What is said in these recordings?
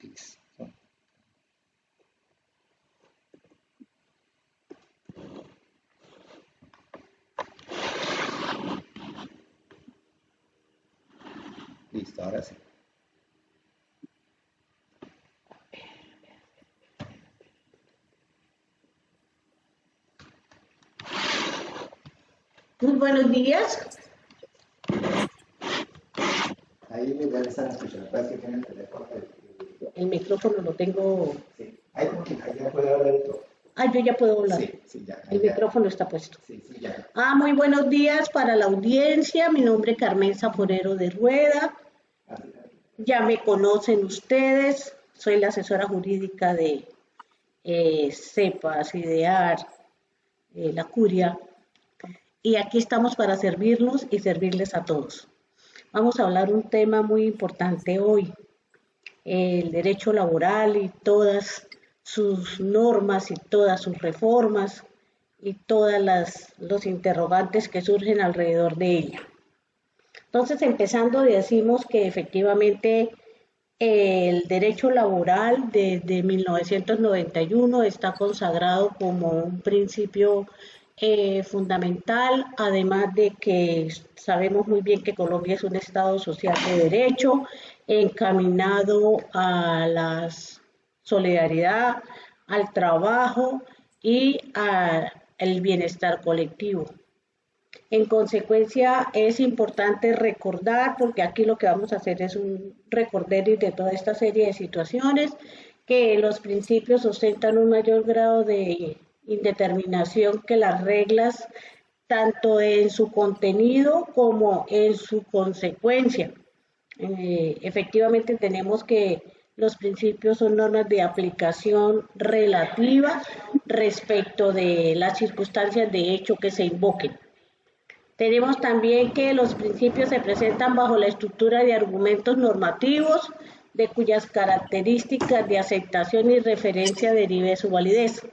Listo. Listo, ahora sí. Muy buenos días. Ahí ya le están escuchando. Parece que tiene el teléfono. El micrófono lo tengo. Sí. Ahí tranquila, ahí ya puede hablar de todo. Ah, yo ya puedo hablar. Sí, sí, ya. El Ya. micrófono está puesto. Sí, sí, ya. Muy buenos días para la audiencia. Mi nombre es Carmen Saforero de Rueda. Ya me conocen ustedes. Soy la asesora jurídica de CEPAS, IDEAR, la Curia. Y aquí estamos para servirnos y servirles a todos. Vamos a hablar un tema muy importante hoy, el derecho laboral y todas sus normas y todas sus reformas y todas los interrogantes que surgen alrededor de ella. Entonces, empezando, decimos que efectivamente el derecho laboral desde 1991 está consagrado como un principio fundamental, además de que sabemos muy bien que Colombia es un Estado social de derecho, encaminado a la solidaridad, al trabajo y al bienestar colectivo. En consecuencia, es importante recordar, porque aquí lo que vamos a hacer es un recorderis de toda esta serie de situaciones, que los principios ostentan un mayor grado de indeterminación que las reglas, tanto en su contenido como en su consecuencia. Efectivamente, tenemos que los principios son normas de aplicación relativa respecto de las circunstancias de hecho que se invoquen. Tenemos también que los principios se presentan bajo la estructura de argumentos normativos, de cuyas características de aceptación y referencia derive su validez.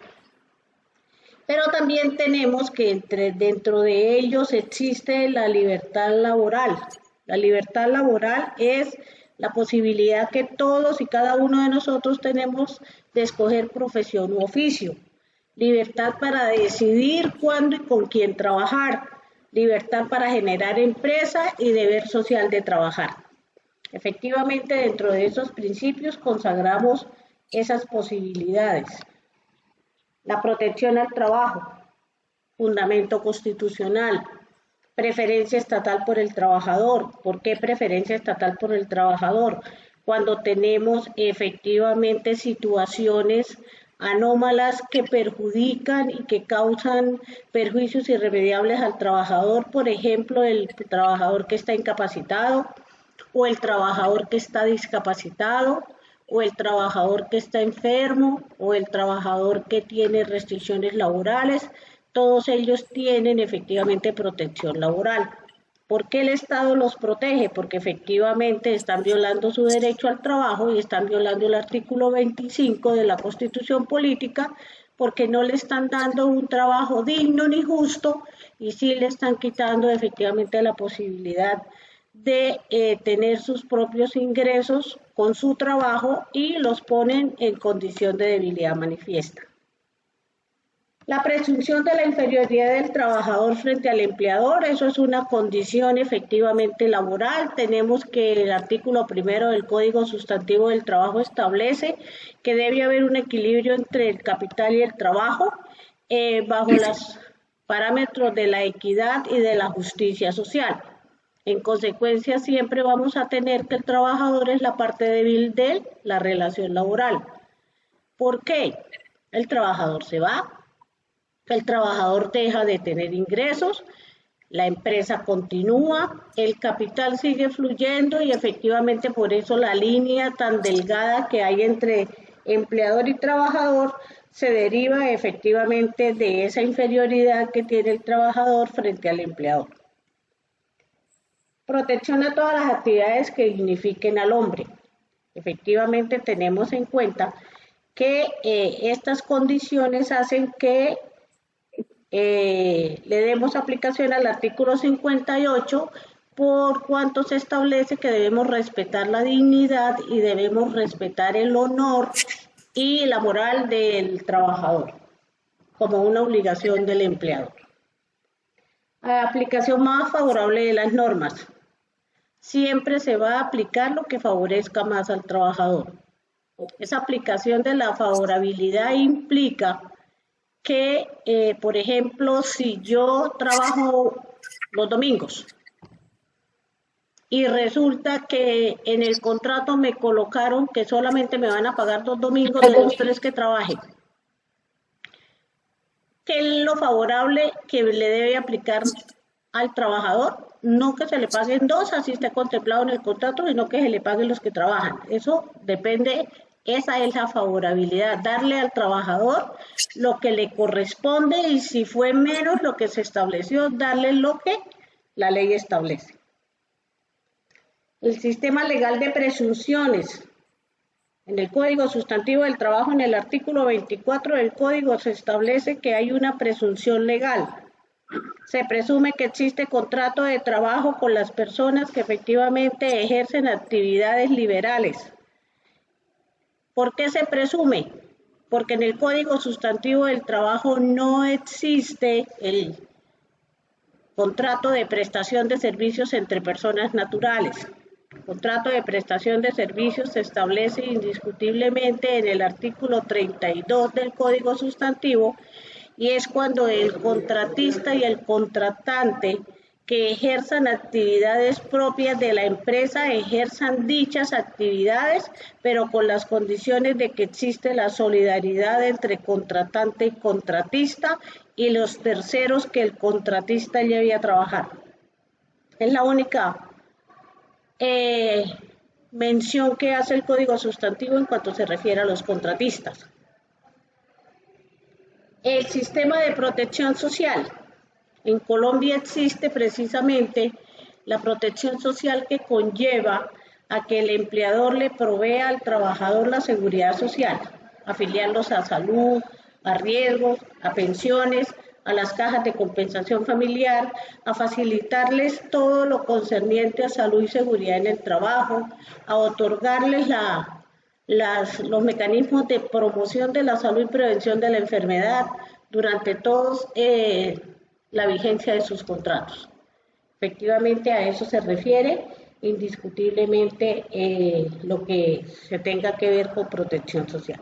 Pero también tenemos que dentro de ellos existe la libertad laboral. La libertad laboral es la posibilidad que todos y cada uno de nosotros tenemos de escoger profesión u oficio. Libertad para decidir cuándo y con quién trabajar. Libertad para generar empresa y deber social de trabajar. Efectivamente, dentro de esos principios consagramos esas posibilidades. La protección al trabajo, fundamento constitucional, preferencia estatal por el trabajador. ¿Por qué preferencia estatal por el trabajador? Cuando tenemos efectivamente situaciones anómalas que perjudican y que causan perjuicios irremediables al trabajador, por ejemplo, el trabajador que está incapacitado o el trabajador que está discapacitado o el trabajador que está enfermo o el trabajador que tiene restricciones laborales, todos ellos tienen efectivamente protección laboral. ¿Por qué el Estado los protege? Porque efectivamente están violando su derecho al trabajo y están violando el artículo 25 de la Constitución Política, porque no le están dando un trabajo digno ni justo y sí le están quitando efectivamente la posibilidad de tener sus propios ingresos con su trabajo y los ponen en condición de debilidad manifiesta. La presunción de la inferioridad del trabajador frente al empleador, eso es una condición efectivamente laboral. Tenemos que el artículo primero del Código Sustantivo del Trabajo establece que debe haber un equilibrio entre el capital y el trabajo bajo los parámetros de la equidad y de la justicia social. En consecuencia, siempre vamos a tener que el trabajador es la parte débil de la relación laboral. ¿Por qué? El trabajador se va, el trabajador deja de tener ingresos, la empresa continúa, el capital sigue fluyendo y efectivamente por eso la línea tan delgada que hay entre empleador y trabajador se deriva efectivamente de esa inferioridad que tiene el trabajador frente al empleador. Protección a todas las actividades que dignifiquen al hombre. Efectivamente tenemos en cuenta que estas condiciones hacen que le demos aplicación al artículo 58 por cuanto se establece que debemos respetar la dignidad y debemos respetar el honor y la moral del trabajador como una obligación del empleador. Aplicación más favorable de las normas. Siempre se va a aplicar lo que favorezca más al trabajador. Esa aplicación de la favorabilidad implica que, por ejemplo, si yo trabajo los domingos y resulta que en el contrato me colocaron que solamente me van a pagar 2 domingos de los 3 que trabaje, ¿qué es lo favorable que le debe aplicar al trabajador? No que se le paguen 2, así está contemplado en el contrato, sino que se le paguen los que trabajan. Eso depende, esa es la favorabilidad, darle al trabajador lo que le corresponde y si fue menos lo que se estableció, darle lo que la ley establece. El sistema legal de presunciones. En el Código Sustantivo del Trabajo, en el artículo 24 del Código, se establece que hay una presunción legal. Se presume que existe contrato de trabajo con las personas que efectivamente ejercen actividades liberales. ¿Por qué se presume? Porque en el Código Sustantivo del Trabajo no existe el contrato de prestación de servicios entre personas naturales. El contrato de prestación de servicios se establece indiscutiblemente en el artículo 32 del Código Sustantivo y es cuando el contratista y el contratante que ejerzan actividades propias de la empresa ejerzan dichas actividades, pero con las condiciones de que existe la solidaridad entre contratante y contratista y los terceros que el contratista lleve a trabajar. Es la única mención que hace el Código Sustantivo en cuanto se refiere a los contratistas. El sistema de protección social. En Colombia existe precisamente la protección social que conlleva a que el empleador le provea al trabajador la seguridad social, afiliarlos a salud, a riesgos, a pensiones, a las cajas de compensación familiar, a facilitarles todo lo concerniente a salud y seguridad en el trabajo, a otorgarles los mecanismos de promoción de la salud y prevención de la enfermedad durante todos la vigencia de sus contratos. Efectivamente, a eso se refiere indiscutiblemente lo que se tenga que ver con protección social.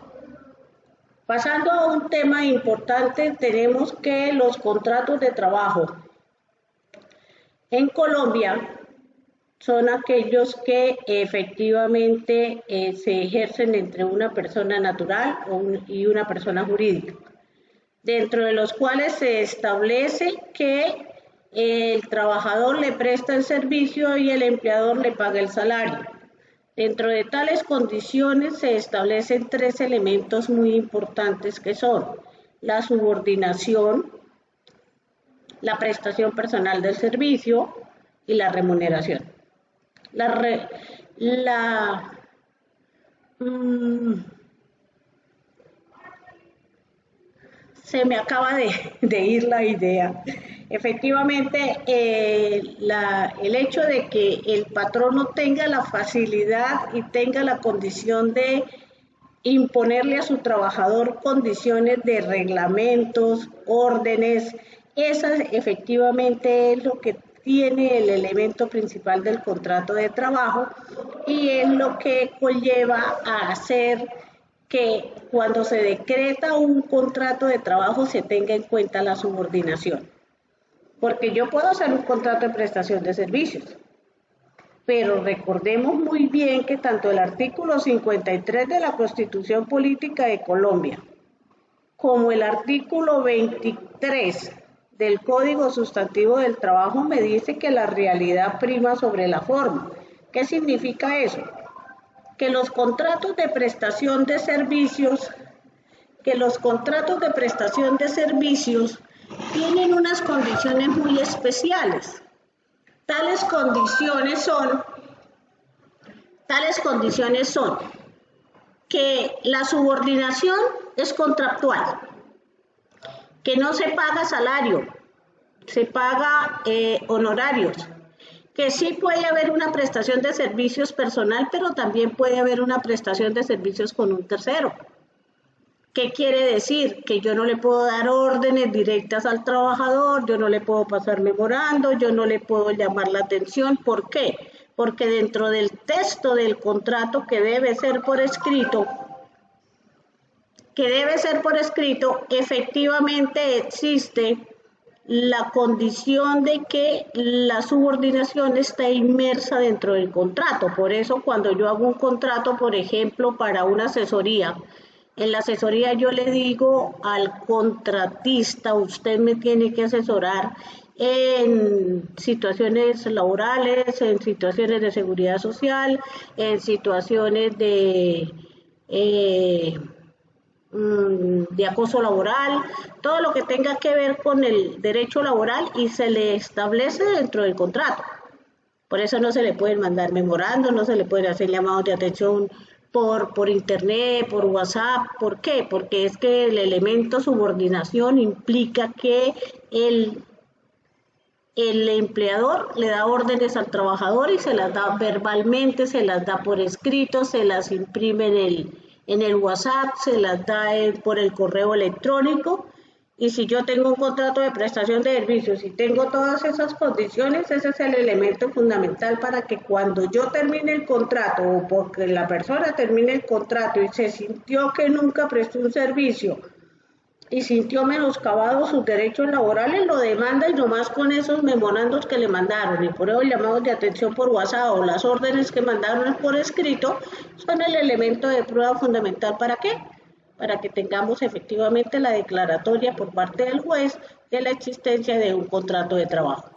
Pasando a un tema importante, tenemos que los contratos de trabajo en Colombia son aquellos que efectivamente se ejercen entre una persona natural y una persona jurídica, dentro de los cuales se establece que el trabajador le presta el servicio y el empleador le paga el salario. Dentro de tales condiciones se establecen 3 elementos muy importantes que son la subordinación, la prestación personal del servicio y la remuneración. Se me acaba de ir la idea. Efectivamente, el hecho de que el patrón no tenga la facilidad y tenga la condición de imponerle a su trabajador condiciones de reglamentos, órdenes, esa efectivamente es lo que tiene el elemento principal del contrato de trabajo y es lo que conlleva a hacer que cuando se decreta un contrato de trabajo se tenga en cuenta la subordinación. Porque yo puedo hacer un contrato de prestación de servicios, pero recordemos muy bien que tanto el artículo 53 de la Constitución Política de Colombia como el artículo 23 del Código Sustantivo del Trabajo me dice que la realidad prima sobre la forma. ¿Qué significa eso? Que los contratos de prestación de servicios, tienen unas condiciones muy especiales. Tales condiciones son que la subordinación es contractual, que no se paga salario, se paga honorarios, que sí puede haber una prestación de servicios personal, pero también puede haber una prestación de servicios con un tercero. ¿Qué quiere decir? Que yo no le puedo dar órdenes directas al trabajador, yo no le puedo pasar memorando, yo no le puedo llamar la atención. ¿Por qué? Porque dentro del texto del contrato que debe ser por escrito, efectivamente existe la condición de que la subordinación está inmersa dentro del contrato. Por eso cuando yo hago un contrato, por ejemplo, para una asesoría, en la asesoría yo le digo al contratista, usted me tiene que asesorar en situaciones laborales, en situaciones de seguridad social, en situaciones de acoso laboral, todo lo que tenga que ver con el derecho laboral y se le establece dentro del contrato. Por eso no se le pueden mandar memorandos, no se le pueden hacer llamados de atención por internet, por WhatsApp. ¿Por qué? Porque es que el elemento subordinación implica que el empleador le da órdenes al trabajador y se las da verbalmente, se las da por escrito, se las imprime en el WhatsApp, se las da por el correo electrónico. Y si yo tengo un contrato de prestación de servicios y tengo todas esas condiciones, ese es el elemento fundamental para que cuando yo termine el contrato o porque la persona termine el contrato y se sintió que nunca prestó un servicio y sintió menoscabado sus derechos laborales, lo demanda y nomás con esos memorandos que le mandaron y por esos llamados de atención por WhatsApp o las órdenes que mandaron por escrito, son el elemento de prueba fundamental. ¿Para qué? Para que tengamos efectivamente la declaratoria por parte del juez de la existencia de un contrato de trabajo.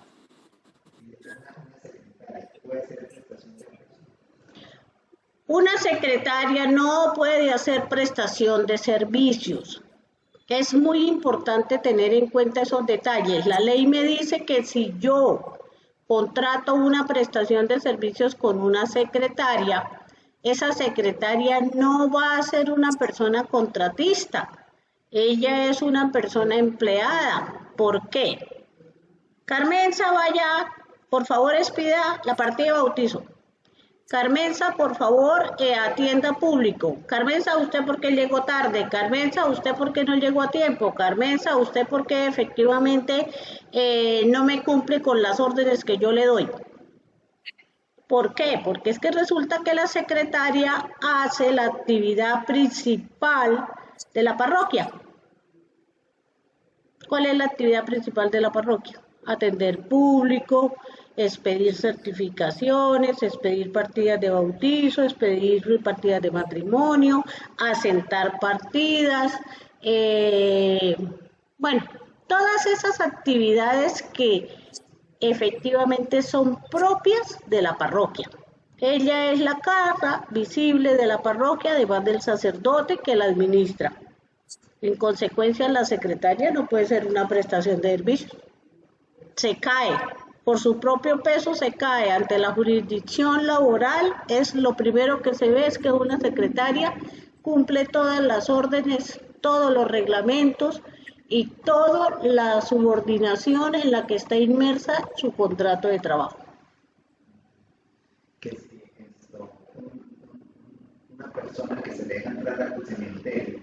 Una secretaria no puede hacer prestación de servicios. Es muy importante tener en cuenta esos detalles. La ley me dice que si yo contrato una prestación de servicios con una secretaria, esa secretaria no va a ser una persona contratista. Ella es una persona empleada. ¿Por qué? Carmenza, vaya, por favor, expida la partida de bautizo. Carmenza, por favor, atienda público. Carmenza, ¿usted por qué llegó tarde? Carmenza, ¿usted por qué no llegó a tiempo? Carmenza, ¿usted por qué efectivamente no me cumple con las órdenes que yo le doy? ¿Por qué? Porque es que resulta que la secretaria hace la actividad principal de la parroquia. ¿Cuál es la actividad principal de la parroquia? Atender público, expedir certificaciones, expedir partidas de bautizo, expedir partidas de matrimonio, asentar partidas, bueno, todas esas actividades que efectivamente son propias de la parroquia. Ella es la cara visible de la parroquia, además del sacerdote que la administra. En consecuencia, la secretaria no puede ser una prestación de servicios. Se cae, por su propio peso se cae ante la jurisdicción laboral. Es lo primero que se ve, es que una secretaria cumple todas las órdenes, todos los reglamentos y toda la subordinación en la que está inmersa su contrato de trabajo. Que si una persona que se deja entrar al cementerio,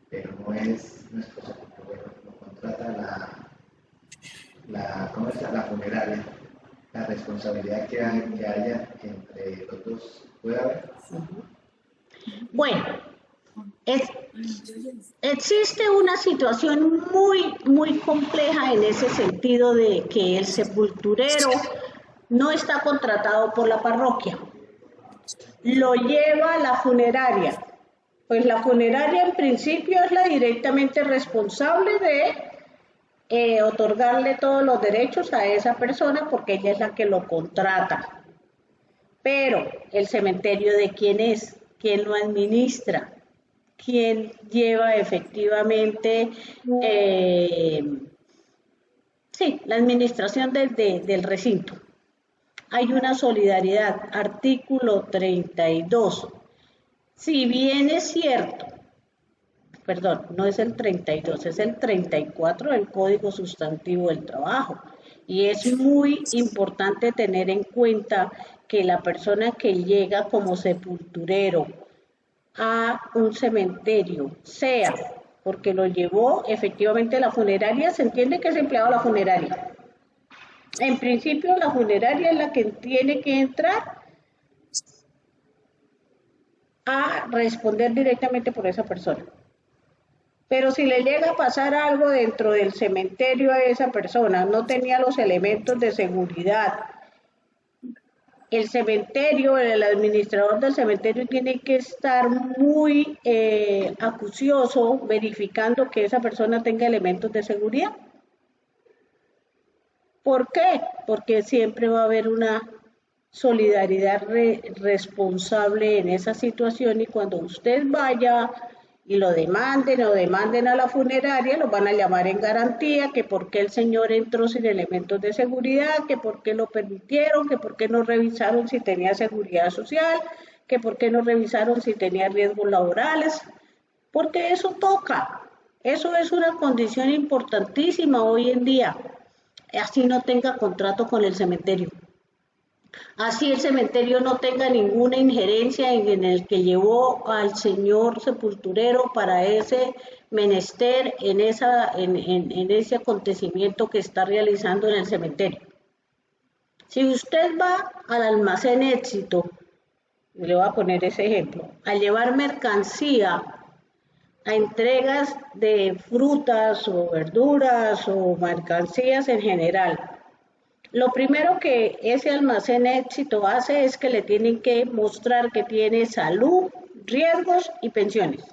pero no es esposa, porque lo contrata ¿cómo está? La funeraria, la responsabilidad que haya entre los dos, ¿puede haber? Bueno, existe una situación muy compleja en ese sentido de que el sepulturero no está contratado por la parroquia, lo lleva la funeraria. Pues la funeraria en principio es la directamente responsable de otorgarle todos los derechos a esa persona porque ella es la que lo contrata. Pero el cementerio, ¿de quién es? ¿Quién lo administra? ¿Quién lleva efectivamente la administración del recinto? Hay una solidaridad, artículo 32. Si bien es cierto, perdón, no es el 32, es el 34 del Código Sustantivo del Trabajo. Y es muy importante tener en cuenta que la persona que llega como sepulturero a un cementerio, sea porque lo llevó efectivamente a la funeraria, se entiende que es empleado de la funeraria. En principio, la funeraria es la que tiene que entrar a responder directamente por esa persona. Pero si le llega a pasar algo dentro del cementerio a esa persona, no tenía los elementos de seguridad, el cementerio, el administrador del cementerio tiene que estar muy acucioso verificando que esa persona tenga elementos de seguridad. ¿Por qué? Porque siempre va a haber una solidaridad responsable en esa situación y cuando usted vaya y lo demanden o demanden a la funeraria, lo van a llamar en garantía, que por qué el señor entró sin elementos de seguridad, que por qué lo permitieron, que por qué no revisaron si tenía seguridad social, que por qué no revisaron si tenía riesgos laborales, porque eso toca, eso es una condición importantísima hoy en día, así no tenga contrato con el cementerio. Así el cementerio no tenga ninguna injerencia en el que llevó al señor sepulturero para ese menester, en ese acontecimiento que está realizando en el cementerio. Si usted va al almacén Éxito, le voy a poner ese ejemplo, a llevar mercancía a entregas de frutas o verduras o mercancías en general, lo primero que ese almacén Éxito hace es que le tienen que mostrar que tiene salud, riesgos y pensiones.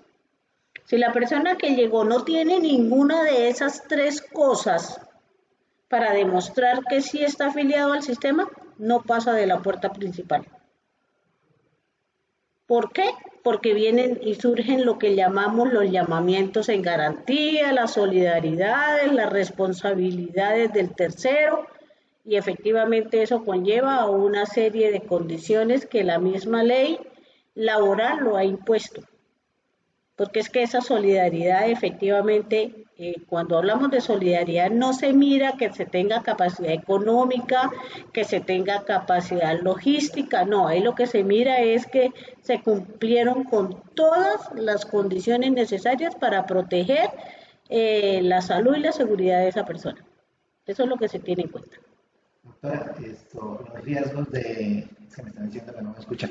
Si la persona que llegó no tiene ninguna de esas tres cosas para demostrar que sí está afiliado al sistema, no pasa de la puerta principal. ¿Por qué? Porque vienen y surgen lo que llamamos los llamamientos en garantía, las solidaridades, las responsabilidades del tercero, y efectivamente eso conlleva a una serie de condiciones que la misma ley laboral lo ha impuesto. Porque es que esa solidaridad efectivamente, cuando hablamos de solidaridad, no se mira que se tenga capacidad económica, que se tenga capacidad logística, no, ahí lo que se mira es que se cumplieron con todas las condiciones necesarias para proteger la salud y la seguridad de esa persona. Eso es lo que se tiene en cuenta. Doctora, los riesgos de... Es que me están diciendo que no me escuchan.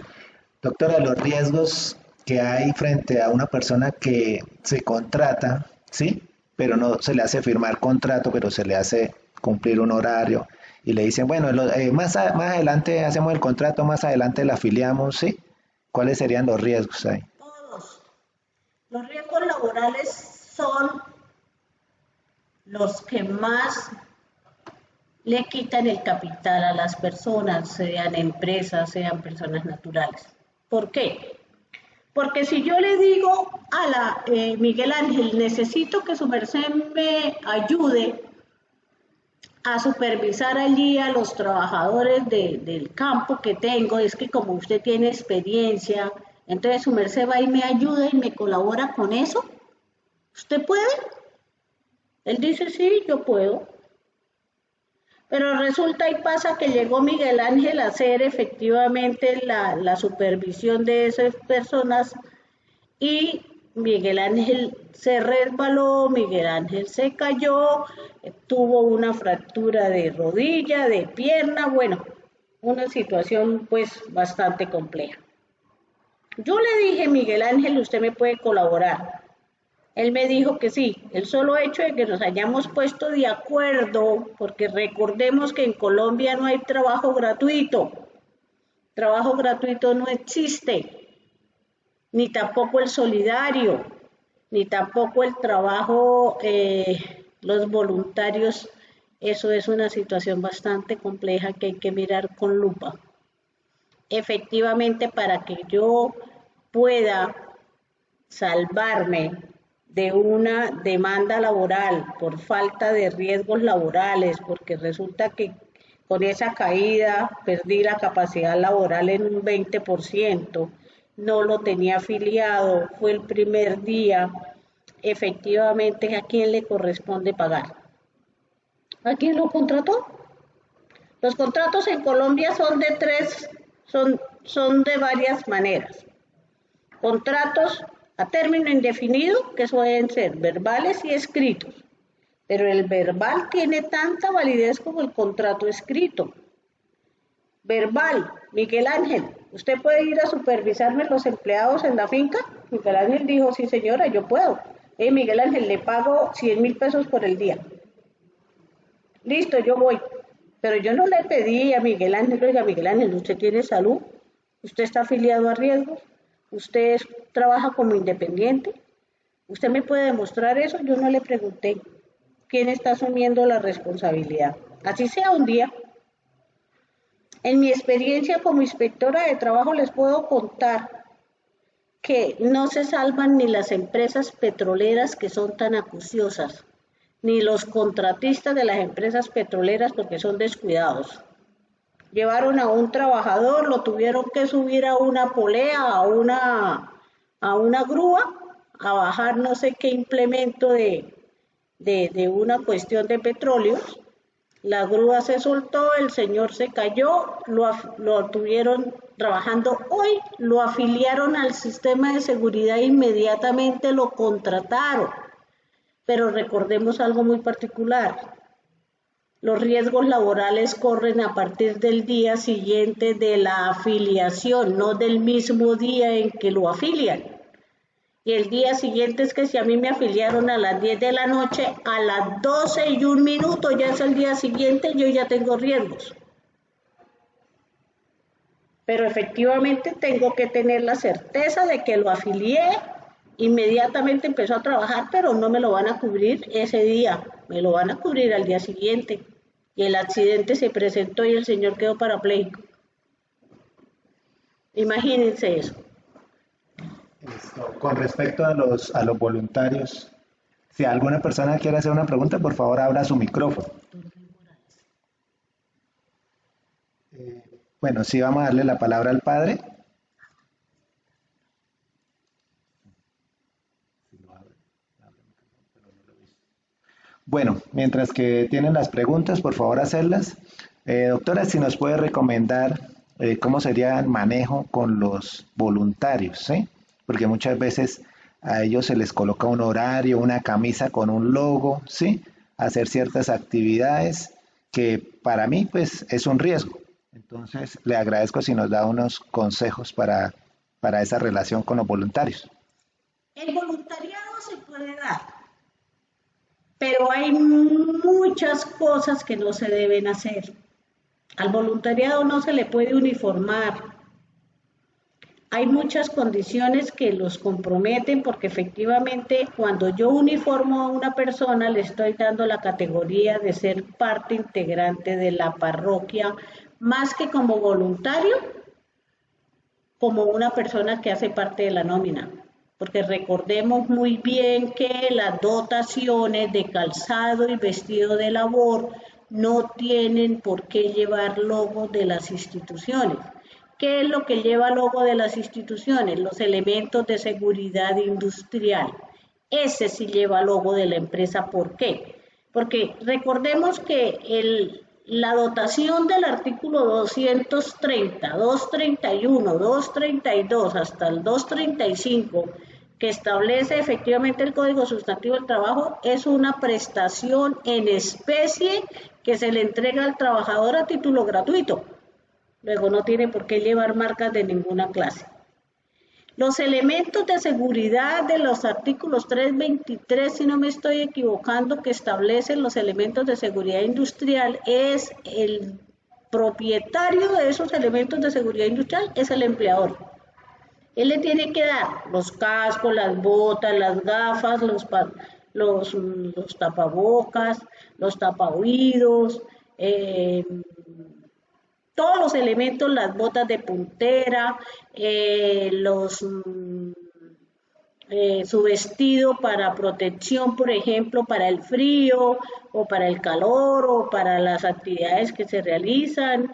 Doctora, los riesgos que hay frente a una persona que se contrata, ¿sí? Pero no se le hace firmar contrato, pero se le hace cumplir un horario y le dicen, bueno, más adelante hacemos el contrato, más adelante la afiliamos, ¿sí? ¿Cuáles serían los riesgos ahí? Todos. Los riesgos laborales son los que más le quitan el capital a las personas, sean empresas, sean personas naturales. ¿Por qué? Porque si yo le digo a Miguel Ángel, necesito que su merced me ayude a supervisar allí a los trabajadores del campo que tengo, es que como usted tiene experiencia, entonces su merced va y me ayuda y me colabora con eso. ¿Usted puede? Él dice, sí, yo puedo. Pero resulta y pasa que llegó Miguel Ángel a hacer efectivamente la supervisión de esas personas y Miguel Ángel se resbaló, Miguel Ángel se cayó, tuvo una fractura de rodilla, de pierna, bueno, una situación pues bastante compleja. Yo le dije, Miguel Ángel, usted me puede colaborar. Él me dijo que sí, el solo hecho de que nos hayamos puesto de acuerdo, porque recordemos que en Colombia no hay trabajo gratuito no existe, ni tampoco el solidario, ni tampoco el trabajo, los voluntarios, eso es una situación bastante compleja que hay que mirar con lupa. Efectivamente, para que yo pueda salvarme de una demanda laboral por falta de riesgos laborales, porque resulta que con esa caída perdí la capacidad laboral en un 20%, no lo tenía afiliado, fue el primer día, efectivamente, ¿a quién le corresponde pagar? ¿A quién lo contrató? Los contratos en Colombia son de son de varias maneras. Contratos a término indefinido, que pueden ser verbales y escritos, pero el verbal tiene tanta validez como el contrato escrito. Verbal, Miguel Ángel, ¿usted puede ir a supervisarme los empleados en la finca? Miguel Ángel dijo, sí señora, yo puedo. Miguel Ángel, le pago 100.000 pesos por el día. Listo, yo voy. Pero yo no le pedí a Miguel Ángel, oiga, Miguel Ángel, ¿usted tiene salud? ¿Usted está afiliado a riesgos? ¿Usted trabaja como independiente? ¿Usted me puede demostrar eso? Yo no le pregunté quién está asumiendo la responsabilidad. Así sea un día. En mi experiencia como inspectora de trabajo les puedo contar que no se salvan ni las empresas petroleras que son tan acuciosas, ni los contratistas de las empresas petroleras porque son descuidados. Llevaron a un trabajador, lo tuvieron que subir a una polea, a una grúa, a bajar no sé qué implemento de una cuestión de petróleo. La grúa se soltó, el señor se cayó, lo tuvieron trabajando hoy, lo afiliaron al sistema de seguridad e inmediatamente lo contrataron. Pero recordemos algo muy particular. Los riesgos laborales corren a partir del día siguiente de la afiliación, no del mismo día en que lo afilian. Y el día siguiente es que si a mí me afiliaron a las 10 de la noche, a las 12:01 ya es el día siguiente, yo ya tengo riesgos. Pero efectivamente tengo que tener la certeza de que lo afilié, inmediatamente empezó a trabajar, pero no me lo van a cubrir ese día, me lo van a cubrir al día siguiente. Y el accidente se presentó y el señor quedó parapléjico. Imagínense eso. Con respecto a los voluntarios, si alguna persona quiere hacer una pregunta, por favor abra su micrófono. Bueno, sí, vamos a darle la palabra al padre. Bueno, mientras que tienen las preguntas, por favor hacerlas. Doctora, si nos puede recomendar cómo sería el manejo con los voluntarios, ¿sí? Porque muchas veces a ellos se les coloca un horario, una camisa con un logo, ¿sí? Hacer ciertas actividades que para mí, pues, es un riesgo. Entonces, le agradezco si nos da unos consejos para esa relación con los voluntarios. El voluntariado se puede dar, pero hay muchas cosas que no se deben hacer. Al voluntariado no se le puede uniformar. Hay muchas condiciones que los comprometen porque efectivamente cuando yo uniformo a una persona le estoy dando la categoría de ser parte integrante de la parroquia, más que como voluntario, como una persona que hace parte de la nómina. Porque recordemos muy bien que las dotaciones de calzado y vestido de labor no tienen por qué llevar logo de las instituciones. ¿Qué es lo que lleva logo de las instituciones? Los elementos de seguridad industrial. Ese sí lleva logo de la empresa. ¿Por qué? Porque recordemos que la dotación del artículo 230, 231, 232 hasta el 235, que establece efectivamente el Código Sustantivo del Trabajo, es una prestación en especie que se le entrega al trabajador a título gratuito. Luego no tiene por qué llevar marcas de ninguna clase. Los elementos de seguridad de los artículos 323, si no me estoy equivocando, que establecen los elementos de seguridad industrial, es el propietario de esos elementos de seguridad industrial, es el empleador. Él le tiene que dar los cascos, las botas, las gafas, los tapabocas, los tapaoídos, todos los elementos, las botas de puntera, su vestido para protección, por ejemplo, para el frío o para el calor o para las actividades que se realizan,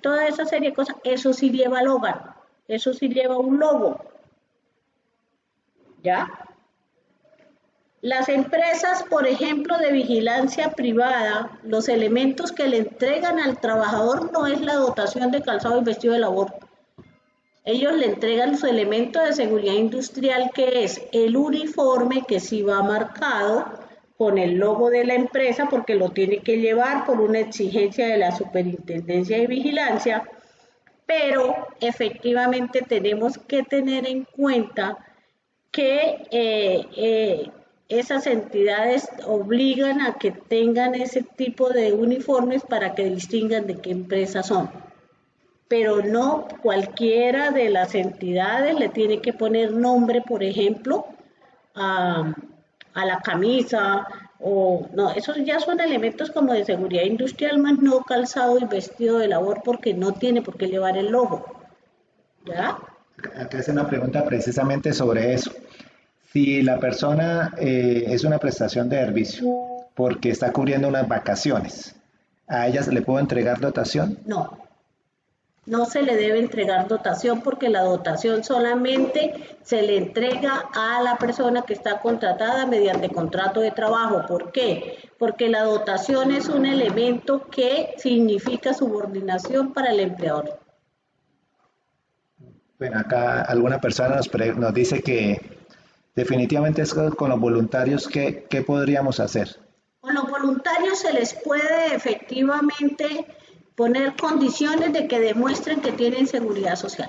toda esa serie de cosas, eso sí lleva logo, eso sí lleva un logo, ¿ya? Las empresas, por ejemplo, de vigilancia privada, los elementos que le entregan al trabajador no es la dotación de calzado y vestido de labor. Ellos le entregan su elemento de seguridad industrial, que es el uniforme, que sí va marcado con el logo de la empresa, porque lo tiene que llevar por una exigencia de la Superintendencia de Vigilancia, pero efectivamente tenemos que tener en cuenta que esas entidades obligan a que tengan ese tipo de uniformes para que distingan de qué empresas son. Pero no cualquiera de las entidades le tiene que poner nombre, por ejemplo, a la camisa, o no, esos ya son elementos como de seguridad industrial, más no calzado y vestido de labor, porque no tiene por qué llevar el logo. ¿Ya? Acá hace una pregunta precisamente sobre eso. Si la persona es una prestación de servicio porque está cubriendo unas vacaciones, ¿a ella se le puede entregar dotación? No. No se le debe entregar dotación, porque la dotación solamente se le entrega a la persona que está contratada mediante contrato de trabajo. ¿Por qué? Porque la dotación es un elemento que significa subordinación para el empleador. Bueno, acá alguna persona nos dice que definitivamente es con los voluntarios, ¿qué podríamos hacer? Con los voluntarios se les puede efectivamente poner condiciones de que demuestren que tienen seguridad social.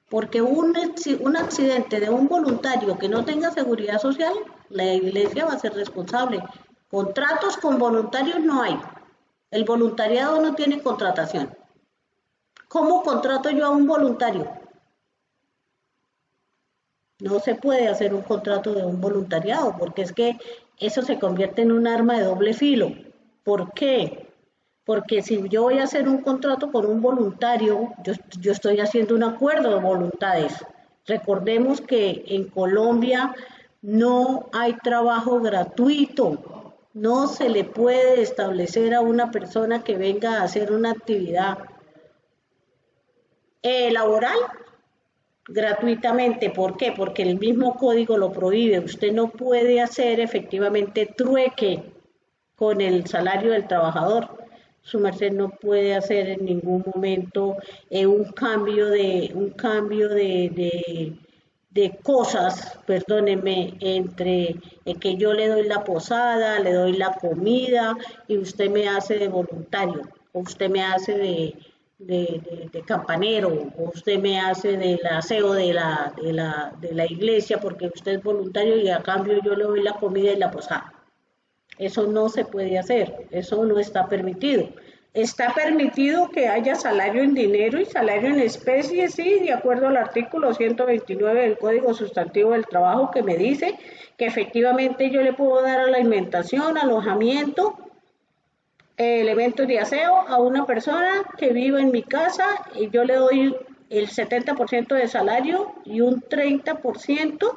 Porque un accidente de un voluntario que no tenga seguridad social, la iglesia va a ser responsable. Contratos con voluntarios no hay. El voluntariado no tiene contratación. ¿Cómo contrato yo a un voluntario? No se puede hacer un contrato de un voluntariado, porque es que eso se convierte en un arma de doble filo. ¿Por qué? Porque si yo voy a hacer un contrato con un voluntario, yo estoy haciendo un acuerdo de voluntades. Recordemos que en Colombia no hay trabajo gratuito. No se le puede establecer a una persona que venga a hacer una actividad laboral gratuitamente. ¿Por qué? Porque el mismo código lo prohíbe. Usted no puede hacer efectivamente trueque con el salario del trabajador. Su merced no puede hacer en ningún momento un cambio de cosas, perdóneme, entre que yo le doy la posada, le doy la comida y usted me hace de voluntario, o usted me hace de campanero, o usted me hace del aseo de la iglesia, porque usted es voluntario y a cambio yo le doy la comida y la posada. Eso no se puede hacer, eso no está permitido. Está permitido que haya salario en dinero y salario en especie, sí, de acuerdo al artículo 129 del Código Sustantivo del Trabajo, que me dice que efectivamente yo le puedo dar alimentación, alojamiento, elementos de aseo a una persona que vive en mi casa, y yo le doy el 70% de salario y un 30%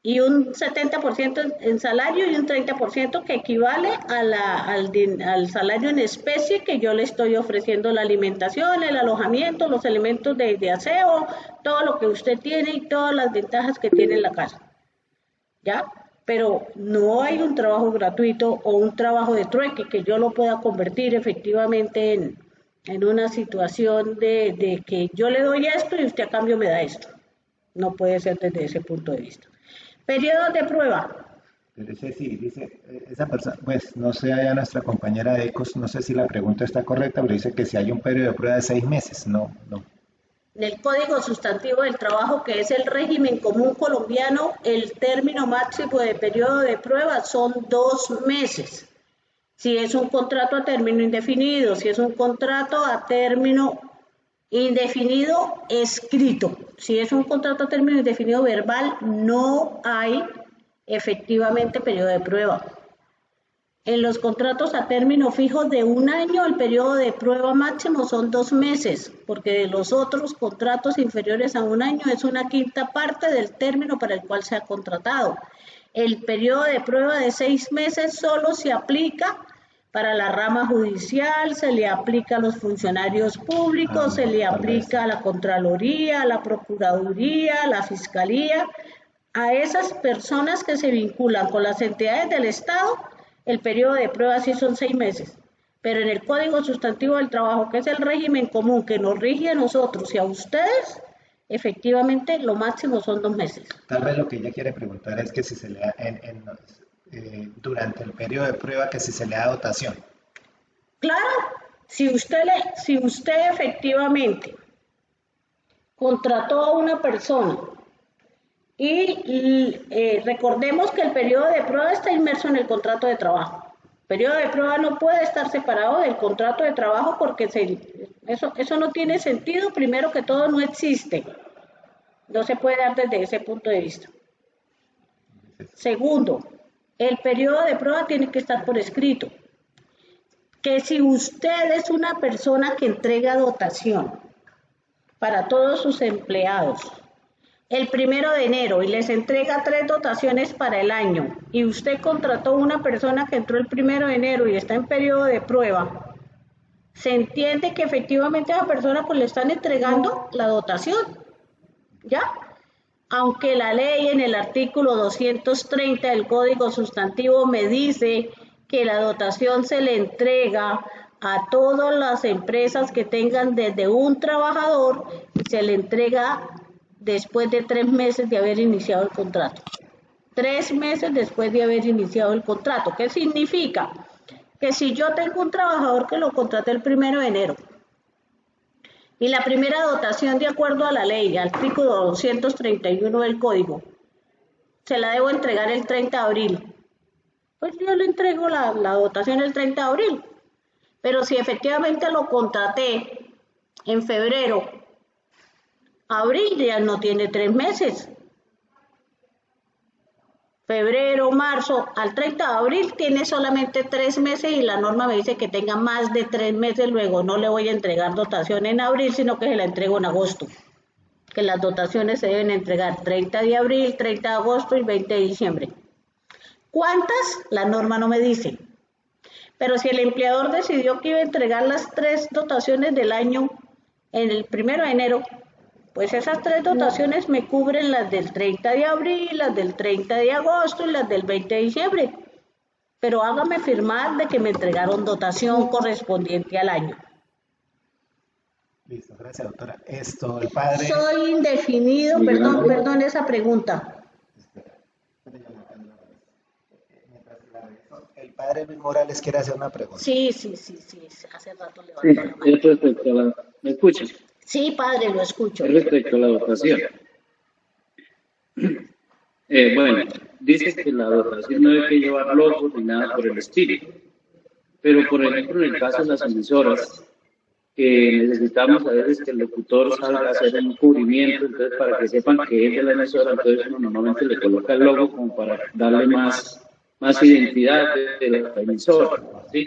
y un 70% en salario y un 30% que equivale al salario en especie, que yo le estoy ofreciendo la alimentación, el alojamiento, los elementos de aseo, todo lo que usted tiene y todas las ventajas que tiene en la casa. ¿Ya? Pero no hay un trabajo gratuito o un trabajo de trueque que yo lo pueda convertir efectivamente en una situación de que yo le doy esto y usted a cambio me da esto. No puede ser desde ese punto de vista. Periodos de prueba. Pero ese sí, dice, esa persona, pues no sé, allá nuestra compañera de ECOS, no sé si la pregunta está correcta, pero dice que si hay un periodo de prueba de 6 meses, no. En el Código Sustantivo del Trabajo, que es el régimen común colombiano, el término máximo de periodo de prueba son 2 meses. Si es un contrato a término indefinido, si es un contrato a término indefinido escrito, si es un contrato a término indefinido verbal, no hay efectivamente periodo de prueba. En los contratos a término fijo de 1 año, el periodo de prueba máximo son 2 meses, porque de los otros contratos inferiores a 1 año es 1/5 parte del término para el cual se ha contratado. El periodo de prueba de 6 meses solo se aplica Para la rama judicial se le aplica a los funcionarios públicos, se le aplica a la Contraloría, a la Procuraduría, a la Fiscalía, a esas personas que se vinculan con las entidades del Estado. El periodo de prueba sí son 6 meses, pero en el Código Sustantivo del Trabajo, que es el régimen común que nos rige a nosotros y a ustedes, efectivamente lo máximo son 2 meses. Tal vez lo que ella quiere preguntar es que si se le da durante el periodo de prueba, que si se le da dotación. Claro, si usted efectivamente contrató a una persona y recordemos que el periodo de prueba está inmerso en el contrato de trabajo. El periodo de prueba no puede estar separado del contrato de trabajo porque eso no tiene sentido. Primero que todo, no existe. No se puede dar desde ese punto de vista. Segundo, el periodo de prueba tiene que estar por escrito. Que si usted es una persona que entrega dotación para todos sus empleados el 1 de enero y les entrega 3 dotaciones para el año y usted contrató una persona que entró el 1 de enero y está en periodo de prueba, se entiende que efectivamente a esa persona pues le están entregando la dotación, ¿ya? Aunque la ley en el artículo 230 del Código Sustantivo me dice que la dotación se le entrega a todas las empresas que tengan desde un trabajador y se le entrega después de 3 meses de haber iniciado el contrato. 3 meses después de haber iniciado el contrato. ¿Qué significa? Que si yo tengo un trabajador que lo contraté el 1 de enero y la primera dotación de acuerdo a la ley, artículo 231 del Código, se la debo entregar el 30 de abril, pues yo le entrego la dotación el 30 de abril. Pero si efectivamente lo contraté en febrero, abril ya no tiene 3 meses. Febrero, marzo, al 30 de abril tiene solamente 3 meses y la norma me dice que tenga más de 3 meses. Luego no le voy a entregar dotación en abril, sino que se la entrego en agosto. Que las dotaciones se deben entregar 30 de abril, 30 de agosto y 20 de diciembre. ¿Cuántas? La norma no me dice. Pero si el empleador decidió que iba a entregar las 3 dotaciones del año en el 1 de enero, pues esas 3 dotaciones me cubren las del 30 de abril, las del 30 de agosto y las del 20 de diciembre. Pero hágame firmar de que me entregaron dotación correspondiente al año. Listo, gracias, doctora. El padre... Soy indefinido, perdón esa pregunta. El padre Luis Morales quiere hacer una pregunta. Sí, hace rato levantó la mano. Respecto a la... ¿Me escuchan? Sí, padre, lo escucho. Respecto a la dotación. Bueno, dice que la dotación no debe que llevar logos ni nada por el estilo. Pero, por ejemplo, en el caso de las emisoras, que necesitamos a veces que el locutor salga a hacer un cubrimiento, entonces para que sepan que es de la emisora, entonces uno normalmente le coloca el logo como para darle más identidad de la emisora, ¿sí?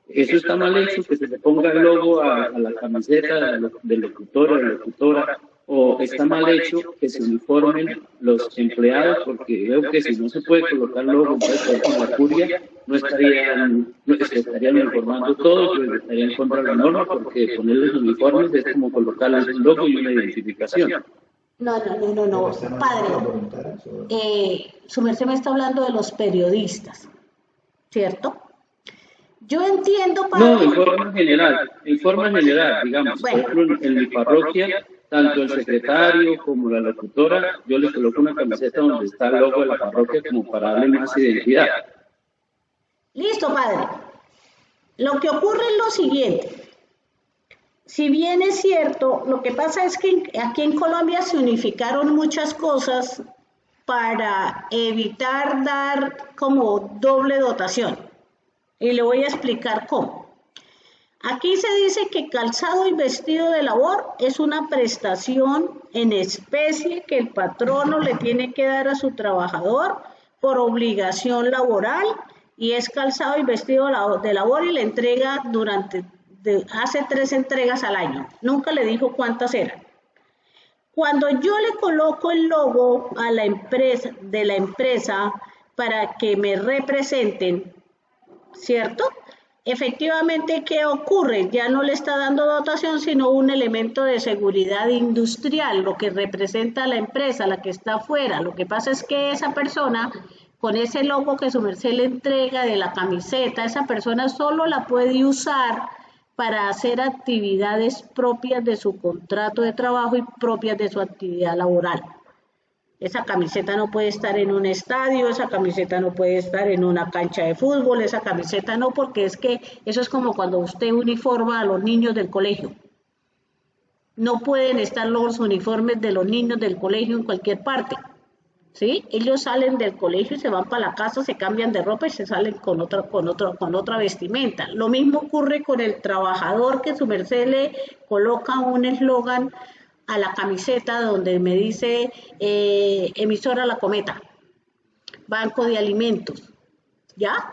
Eso está mal hecho, que se le ponga el logo a la camiseta del locutor o de la locutora, o está mal hecho que se uniformen los empleados, porque veo que si no se puede colocar logo, entonces con la curia no estarían uniformando todos, pero estarían en contra de la norma, porque ponerles uniformes es como colocarles un logo y una identificación. No, padre. Su merced me está hablando de los periodistas, ¿cierto? Yo entiendo, padre. No, en forma general, digamos. Bueno. Por ejemplo, en mi parroquia, tanto el secretario como la locutora, yo les coloco una camiseta donde está el logo de la parroquia como para darle más identidad. Listo, padre. Lo que ocurre es lo siguiente. Si bien es cierto, lo que pasa es que aquí en Colombia se unificaron muchas cosas para evitar dar como doble dotación. Y le voy a explicar cómo. Aquí se dice que calzado y vestido de labor es una prestación en especie que el patrono le tiene que dar a su trabajador por obligación laboral y es calzado y vestido de labor y le entrega hace 3 entregas al año. Nunca le dijo cuántas eran. Cuando yo le coloco el logo a la empresa para que me representen, ¿cierto? Efectivamente, ¿qué ocurre? Ya no le está dando dotación, sino un elemento de seguridad industrial, lo que representa a la empresa, la que está afuera. Lo que pasa es que esa persona, con ese logo que su merced le entrega de la camiseta, esa persona solo la puede usar para hacer actividades propias de su contrato de trabajo y propias de su actividad laboral. Esa camiseta no puede estar en un estadio, esa camiseta no puede estar en una cancha de fútbol, esa camiseta no, porque es que eso es como cuando usted uniforma a los niños del colegio. No pueden estar los uniformes de los niños del colegio en cualquier parte, ¿sí? Ellos salen del colegio y se van para la casa, se cambian de ropa y se salen con otra vestimenta. Lo mismo ocurre con el trabajador, que su merced le coloca un eslogan a la camiseta donde me dice emisora La Cometa, banco de alimentos, ¿ya?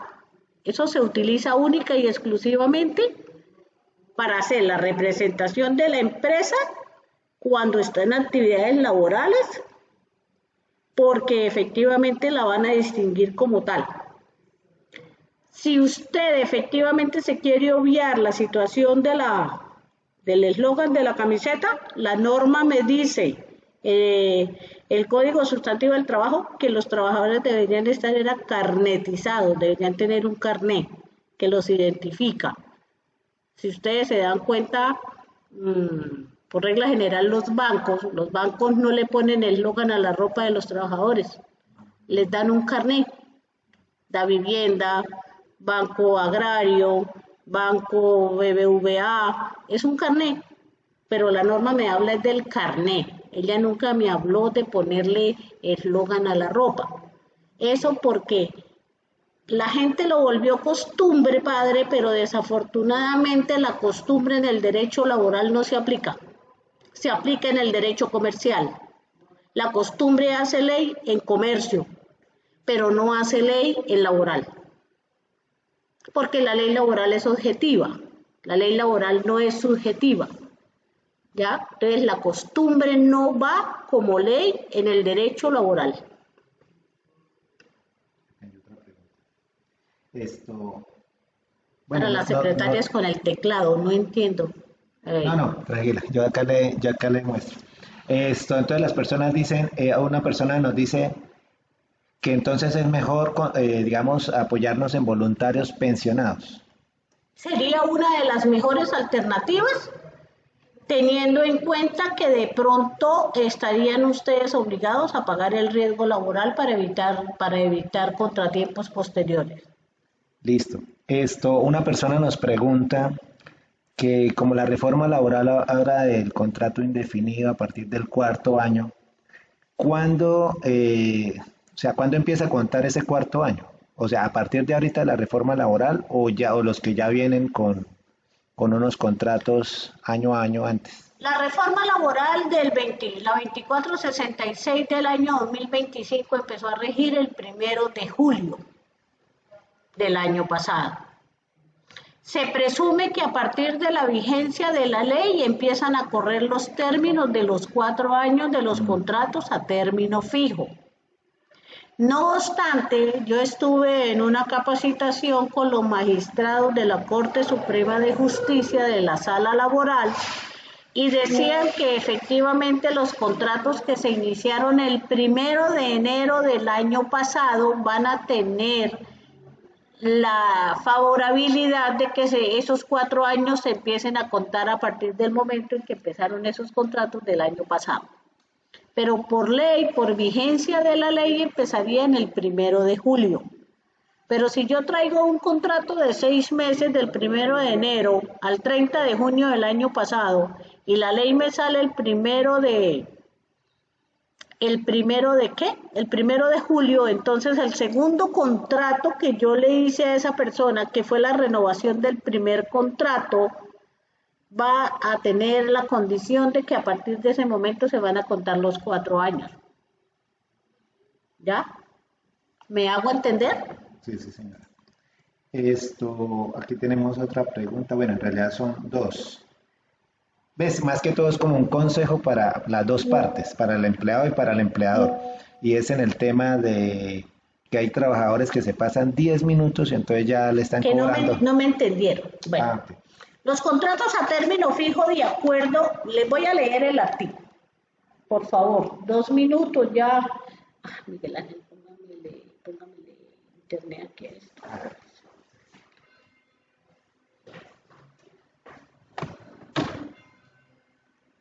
Eso se utiliza única y exclusivamente para hacer la representación de la empresa cuando está en actividades laborales, porque efectivamente la van a distinguir como tal. Si usted efectivamente se quiere obviar la situación del eslogan de la camiseta, la norma me dice, el Código Sustantivo del Trabajo, que los trabajadores deberían estar carnetizados, deberían tener un carnet que los identifica. Si ustedes se dan cuenta, por regla general los bancos no le ponen el eslogan a la ropa de los trabajadores, les dan un carnet, Da Vivienda, Banco Agrario, Banco BBVA, es un carnet, pero la norma me habla del carnet. Ella nunca me habló de ponerle eslogan a la ropa. Eso porque la gente lo volvió costumbre, padre, pero desafortunadamente la costumbre en el derecho laboral no se aplica. Se aplica en el derecho comercial. La costumbre hace ley en comercio, pero no hace ley en laboral. Porque la ley laboral es objetiva, la ley laboral no es subjetiva, ¿ya? Entonces la costumbre no va como ley en el derecho laboral. Bueno, para las secretarias con el teclado, no entiendo. No, tranquila, yo acá le muestro. Entonces las personas dicen, una persona nos dice que entonces es mejor, digamos, apoyarnos en voluntarios pensionados. Sería una de las mejores alternativas, teniendo en cuenta que de pronto estarían ustedes obligados a pagar el riesgo laboral para evitar contratiempos posteriores. Listo. Una persona nos pregunta que como la reforma laboral habla del contrato indefinido a partir del 4.º año, ¿cuándo empieza a contar ese 4.º año? O sea, ¿a partir de ahorita de la reforma laboral o los que ya vienen con unos contratos año a año antes? La reforma laboral la 2466 del año 2025 empezó a regir el 1 de julio del año pasado. Se presume que a partir de la vigencia de la ley empiezan a correr los términos de los 4 años de los contratos a término fijo. No obstante, yo estuve en una capacitación con los magistrados de la Corte Suprema de Justicia de la Sala Laboral y decían que efectivamente los contratos que se iniciaron el 1 de enero del año pasado van a tener la favorabilidad de que esos 4 años se empiecen a contar a partir del momento en que empezaron esos contratos del año pasado. Pero por ley, por vigencia de la ley, empezaría en el 1 de julio. Pero si yo traigo un contrato de 6 meses del 1 de enero al 30 de junio del año pasado y la ley me sale el 1 de julio, entonces el segundo contrato que yo le hice a esa persona, que fue la renovación del primer contrato, va a tener la condición de que a partir de ese momento se van a contar los 4 años. ¿Ya? ¿Me hago entender? Sí, señora. Aquí tenemos otra pregunta. Bueno, en realidad son 2. ¿Ves? Más que todo es como un consejo para las 2 partes, para el empleado y para el empleador. Y es en el tema de que hay trabajadores que se pasan 10 minutos y entonces ya le están Que cobrando. no me entendieron. Bueno, Ah, ok. los contratos a término fijo de acuerdo, les voy a leer el artículo. Por favor, 2 minutos ya. Ah, Miguel Ángel, póngamele internet aquí a esto.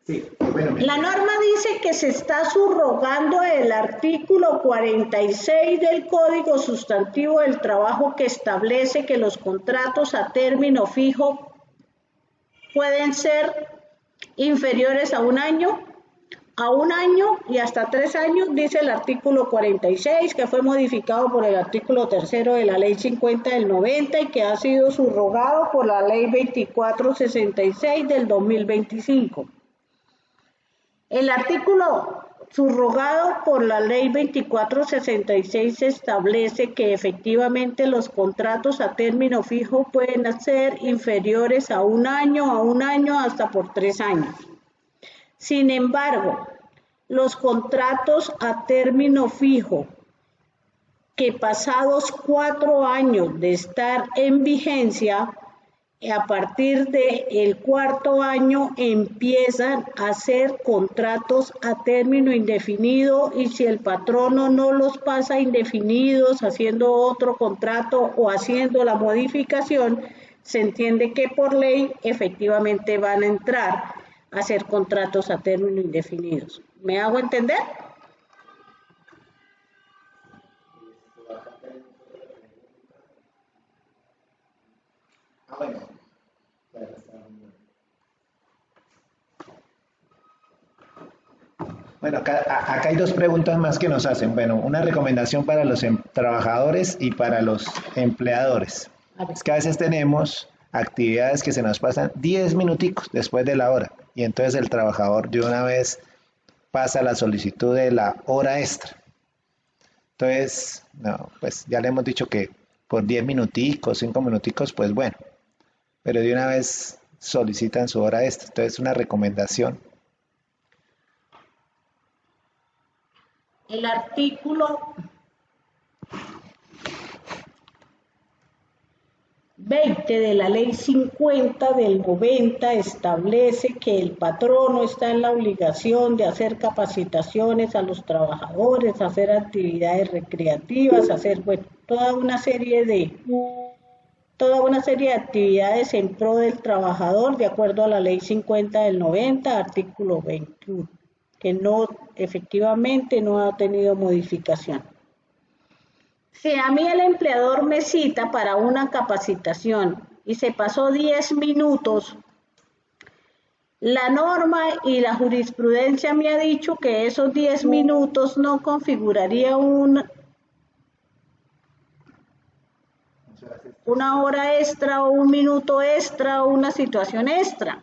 Sí, bueno, La norma dice que se está subrogando el artículo 46 del Código Sustantivo del Trabajo que establece que los contratos a término fijo pueden ser inferiores a un año y hasta 3 años, dice el artículo 46, que fue modificado por el artículo 3º de la Ley 50 del 90 y que ha sido subrogado por la Ley 2466 del 2025. El artículo subrogado por la Ley 2466 establece que efectivamente los contratos a término fijo pueden ser inferiores a un año hasta por 3 años. Sin embargo, los contratos a término fijo que pasados 4 años de estar en vigencia, a partir del 4.º año empiezan a ser contratos a término indefinido y si el patrono no los pasa indefinidos haciendo otro contrato o haciendo la modificación, se entiende que por ley efectivamente van a entrar a ser contratos a término indefinidos. ¿Me hago entender? Bueno. Bueno, acá hay 2 preguntas más que nos hacen. Bueno, una recomendación para los trabajadores y para los empleadores. Es que a veces tenemos actividades que se nos pasan 10 minuticos después de la hora y entonces el trabajador de una vez pasa la solicitud de la hora extra. Entonces, no, pues ya le hemos dicho que por 10 minuticos, 5 minuticos, pues bueno, pero de una vez solicitan su hora extra. Entonces, una recomendación. El artículo 20 de la Ley 50 del 90 establece que el patrono está en la obligación de hacer capacitaciones a los trabajadores, hacer actividades recreativas, hacer toda una serie de actividades en pro del trabajador de acuerdo a la Ley 50 del 90, artículo 21, que efectivamente no ha tenido modificación. Si a mí el empleador me cita para una capacitación y se pasó 10 minutos, la norma y la jurisprudencia me ha dicho que esos 10 minutos no configuraría una hora extra o un minuto extra o una situación extra.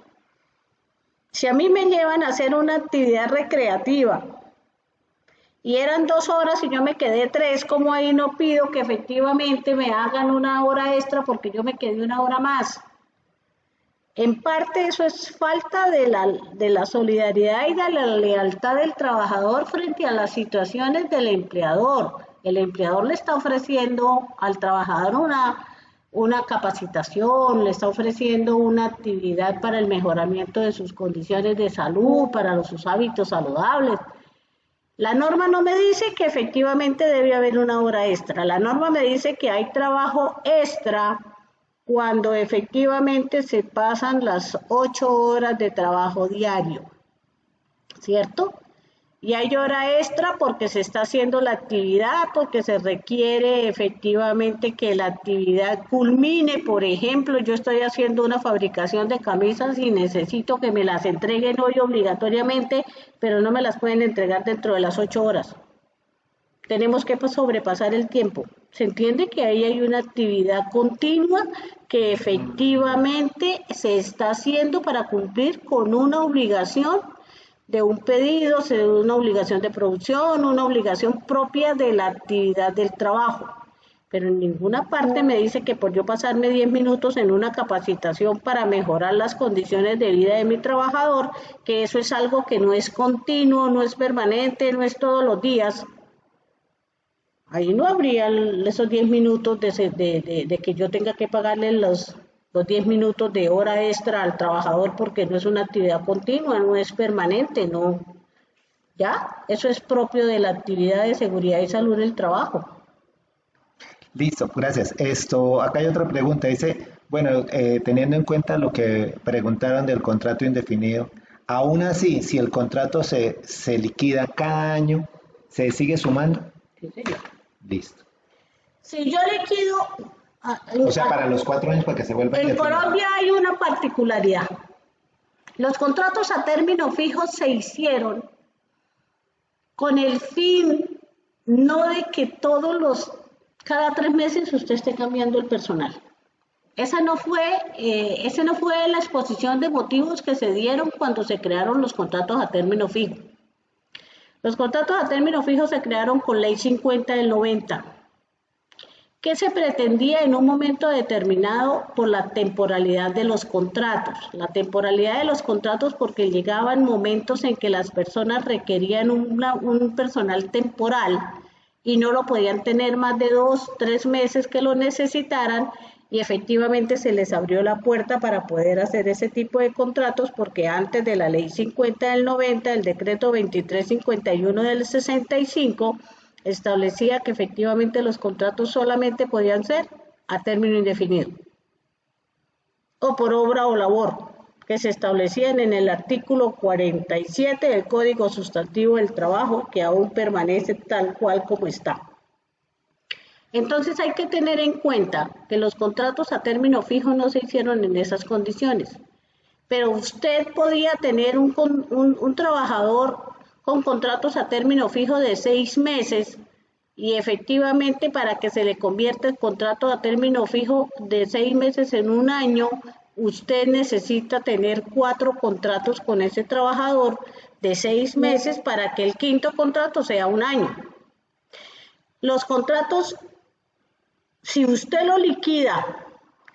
Si a mí me llevan a hacer una actividad recreativa y eran 2 horas y yo me quedé 3, como ahí no pido que efectivamente me hagan una hora extra porque yo me quedé 1 hora más? En parte eso es falta de la solidaridad y de la lealtad del trabajador frente a las situaciones del empleador. El empleador le está ofreciendo al trabajador una capacitación, le está ofreciendo una actividad para el mejoramiento de sus condiciones de salud, para sus hábitos saludables. La norma no me dice que efectivamente debe haber una hora extra. La norma me dice que hay trabajo extra cuando efectivamente se pasan las 8 horas de trabajo diario, ¿cierto? Y hay hora extra porque se está haciendo la actividad, porque se requiere efectivamente que la actividad culmine. Por ejemplo, yo estoy haciendo una fabricación de camisas y necesito que me las entreguen hoy obligatoriamente, pero no me las pueden entregar dentro de las 8 horas. Tenemos que sobrepasar el tiempo. Se entiende que ahí hay una actividad continua que efectivamente se está haciendo para cumplir con una obligación de un pedido, una obligación de producción, una obligación propia de la actividad del trabajo. Pero en ninguna parte me dice que por yo pasarme 10 minutos en una capacitación para mejorar las condiciones de vida de mi trabajador, que eso es algo que no es continuo, no es permanente, no es todos los días. Ahí no habría esos 10 minutos de que yo tenga que pagarle los 10 minutos de hora extra al trabajador porque no es una actividad continua, no es permanente, no. ¿Ya? Eso es propio de la actividad de seguridad y salud del trabajo. Listo, gracias. Esto, acá hay otra pregunta. Dice, bueno, teniendo en cuenta lo que preguntaron del contrato indefinido, aún así, si el contrato se liquida cada año, ¿se sigue sumando? Sí, señor. Listo. Si yo liquido, O sea, para los 4 años para que se vuelva en indefinido. Colombia hay una particularidad. Los contratos a término fijo se hicieron con el fin no de que cada 3 meses usted esté cambiando el personal. Esa no fue la exposición de motivos que se dieron cuando se crearon los contratos a término fijo. Los contratos a término fijo se crearon con Ley 50 del 90. ¿Qué se pretendía en un momento determinado por la temporalidad de los contratos? La temporalidad de los contratos porque llegaban momentos en que las personas requerían un personal temporal y no lo podían tener más de 2, 3 meses que lo necesitaran y efectivamente se les abrió la puerta para poder hacer ese tipo de contratos porque antes de la Ley 50 del 90, el decreto 2351 del 65, establecía que efectivamente los contratos solamente podían ser a término indefinido o por obra o labor, que se establecían en el artículo 47 del Código Sustantivo del Trabajo, que aún permanece tal cual como está. Entonces hay que tener en cuenta que los contratos a término fijo no se hicieron en esas condiciones, pero usted podía tener un trabajador con contratos a término fijo de 6 meses y efectivamente para que se le convierta el contrato a término fijo de 6 meses en un año, usted necesita tener 4 contratos con ese trabajador de 6 meses para que el quinto contrato sea un año. Los contratos, si usted lo liquida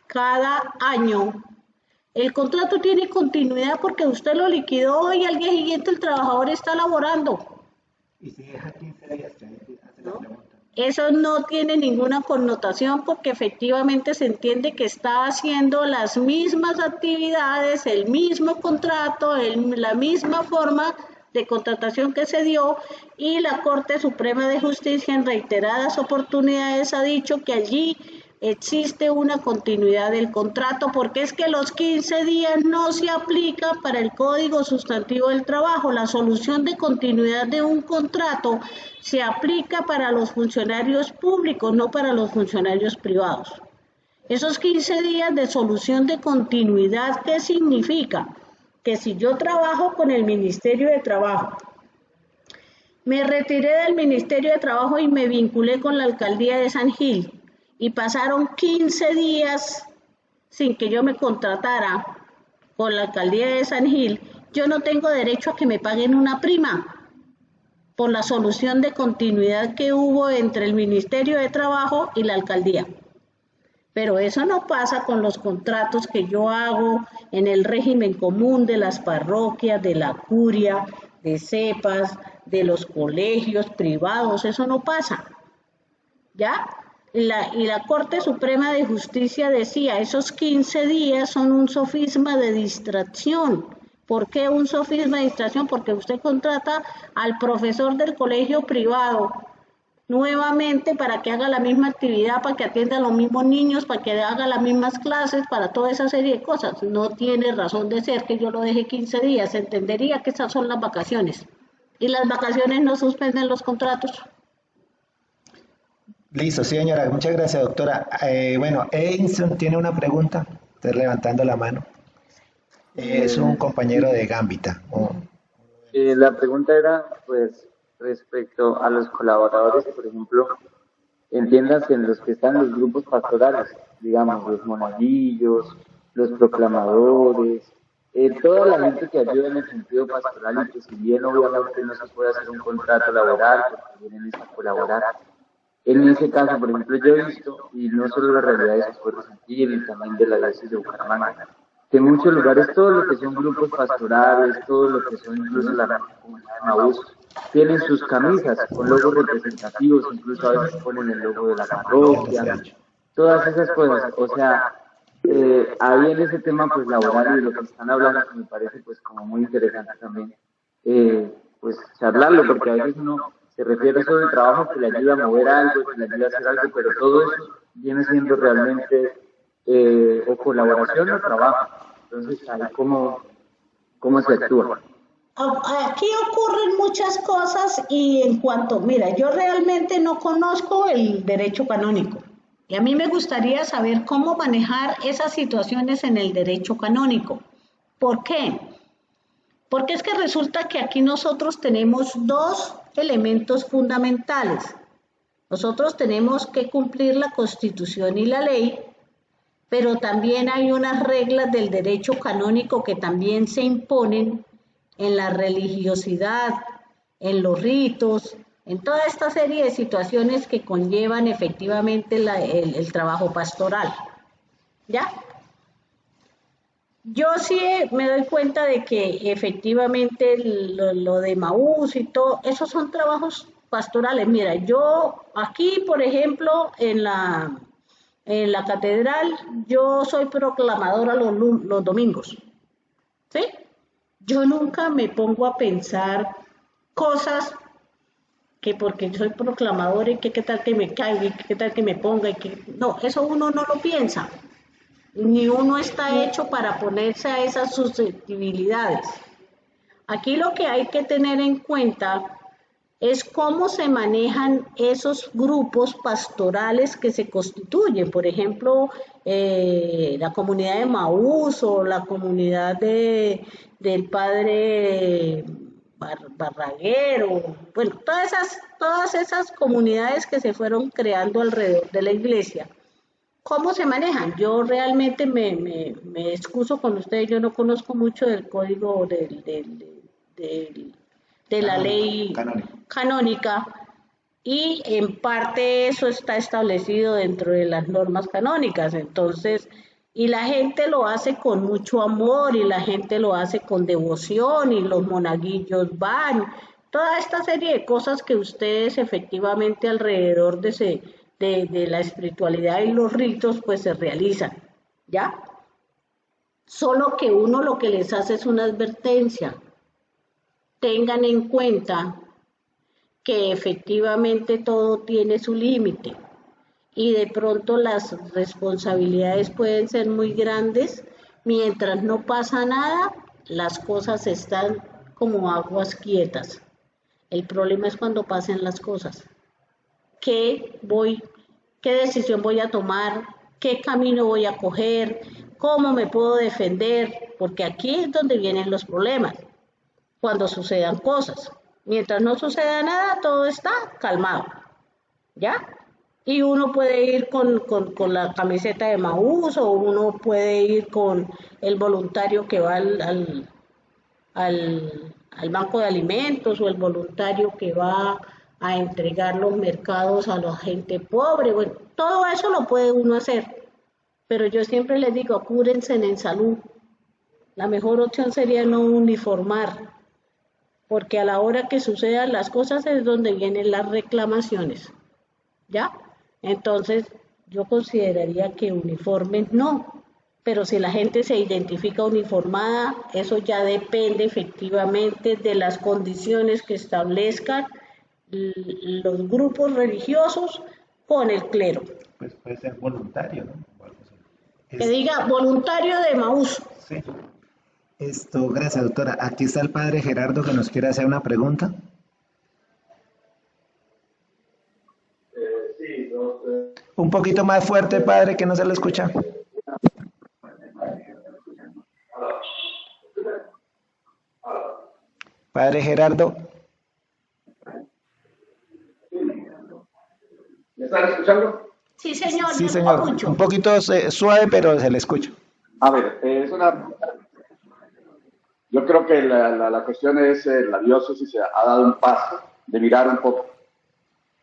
cada año, el contrato tiene continuidad porque usted lo liquidó y al día siguiente el trabajador está laborando. Y si deja 15 días, que hace la pregunta. Eso no tiene ninguna connotación porque efectivamente se entiende que está haciendo las mismas actividades, el mismo contrato, la misma forma de contratación que se dio y la Corte Suprema de Justicia en reiteradas oportunidades ha dicho que allí existe una continuidad del contrato porque es que los 15 días no se aplican para el Código Sustantivo del Trabajo. La solución de continuidad de un contrato se aplica para los funcionarios públicos, no para los funcionarios privados. Esos 15 días de solución de continuidad, ¿qué significa? Que si yo trabajo con el Ministerio de Trabajo, me retiré del Ministerio de Trabajo y me vinculé con la Alcaldía de San Gil, y pasaron 15 días sin que yo me contratara con la Alcaldía de San Gil, yo no tengo derecho a que me paguen una prima por la solución de continuidad que hubo entre el Ministerio de Trabajo y la Alcaldía. Pero eso no pasa con los contratos que yo hago en el régimen común de las parroquias, de la curia, de cepas, de los colegios privados, eso no pasa. ¿Ya? Y la Corte Suprema de Justicia decía, esos 15 días son un sofisma de distracción. ¿Por qué un sofisma de distracción? Porque usted contrata al profesor del colegio privado nuevamente para que haga la misma actividad, para que atienda a los mismos niños, para que haga las mismas clases, para toda esa serie de cosas. No tiene razón de ser que yo lo deje 15 días. Se entendería que esas son las vacaciones. Y las vacaciones no suspenden los contratos. Listo, sí, señora. Muchas gracias, doctora. Bueno, Edinson tiene una pregunta. Está levantando la mano. Es un compañero de Gambita. La pregunta era, pues, respecto a los colaboradores, por ejemplo, entiéndase en los que están los grupos pastorales, digamos, los monaguillos, los proclamadores, toda la gente que ayuda en el sentido pastoral y que si bien obviamente no se puede hacer un contrato laboral, porque vienen a colaborar. En ese caso, por ejemplo, yo he visto, y no solo la realidad de Puerto Santil, y también de la diócesis de Bucaramanga, que en muchos lugares todo lo que son grupos pastorales, todo lo que son incluso la comunidad de Maús, tienen sus camisas con logos representativos, incluso a veces ponen el logo de la parroquia, todas esas cosas. O sea, ahí en ese tema pues laboral y lo que están hablando que me parece pues como muy interesante también, pues charlarlo, porque a veces uno se refiere solo al trabajo que le ayuda a mover algo, que le ayuda a hacer algo, pero todo eso viene siendo realmente o colaboración o trabajo. Entonces ahí cómo se actúa. Aquí ocurren muchas cosas y en cuanto, mira, yo realmente no conozco el derecho canónico y a mí me gustaría saber cómo manejar esas situaciones en el derecho canónico. ¿Por qué? Porque es que resulta que aquí nosotros tenemos dos elementos fundamentales. Nosotros tenemos que cumplir la Constitución y la ley, pero también hay unas reglas del derecho canónico que también se imponen en la religiosidad, en los ritos, en toda esta serie de situaciones que conllevan efectivamente el trabajo pastoral. ¿Ya? Yo sí me doy cuenta de que efectivamente lo de Maús y todo, esos son trabajos pastorales. Mira, yo aquí, por ejemplo, en la catedral, yo soy proclamadora los domingos, ¿sí? Yo nunca me pongo a pensar cosas que porque soy proclamadora y que qué tal que me caiga y que qué tal que me ponga y que no, eso uno no lo piensa. Ni uno está hecho para ponerse a esas susceptibilidades. Aquí lo que hay que tener en cuenta es cómo se manejan esos grupos pastorales que se constituyen. Por ejemplo, la comunidad de Maús o la comunidad del padre Barraguero. Bueno, todas esas comunidades que se fueron creando alrededor de la iglesia. ¿Cómo se manejan? Yo realmente me excuso con ustedes, yo no conozco mucho del código de la ley canónica y en parte eso está establecido dentro de las normas canónicas, entonces, y la gente lo hace con mucho amor y la gente lo hace con devoción y los monaguillos van, toda esta serie de cosas que ustedes efectivamente alrededor de la espiritualidad y los ritos pues se realizan, ¿ya? Solo que uno lo que les hace es una advertencia. Tengan en cuenta que efectivamente todo tiene su límite y de pronto las responsabilidades pueden ser muy grandes. Mientras no pasa nada, las cosas están como aguas quietas. El problema es cuando pasen las cosas. ¿Qué decisión voy a tomar? ¿Qué camino voy a coger? ¿Cómo me puedo defender? Porque aquí es donde vienen los problemas, cuando sucedan cosas. Mientras no suceda nada, todo está calmado, ¿ya? Y uno puede ir con la camiseta de Maús o uno puede ir con el voluntario que va al banco de alimentos o el voluntario que va a entregar los mercados a la gente pobre. Bueno, todo eso lo puede uno hacer, pero yo siempre les digo, cúrense en salud. La mejor opción sería no uniformar, porque a la hora que sucedan las cosas es donde vienen las reclamaciones, ¿ya? Entonces, yo consideraría que uniformes no, pero si la gente se identifica uniformada, eso ya depende efectivamente de las condiciones que establezcan los grupos religiosos con el clero. Pues puede ser voluntario, ¿no? Que diga voluntario de Maús. Sí. Gracias, doctora. Aquí está el padre Gerardo que nos quiere hacer una pregunta. Sí, Un poquito más fuerte, padre, que no se lo escucha. Padre Gerardo. ¿Me están escuchando? Sí, señor. Sí, señor. Un poquito suave, pero se le escucha. A ver, yo creo que la cuestión es, la diócesis ha dado un paso de mirar un poco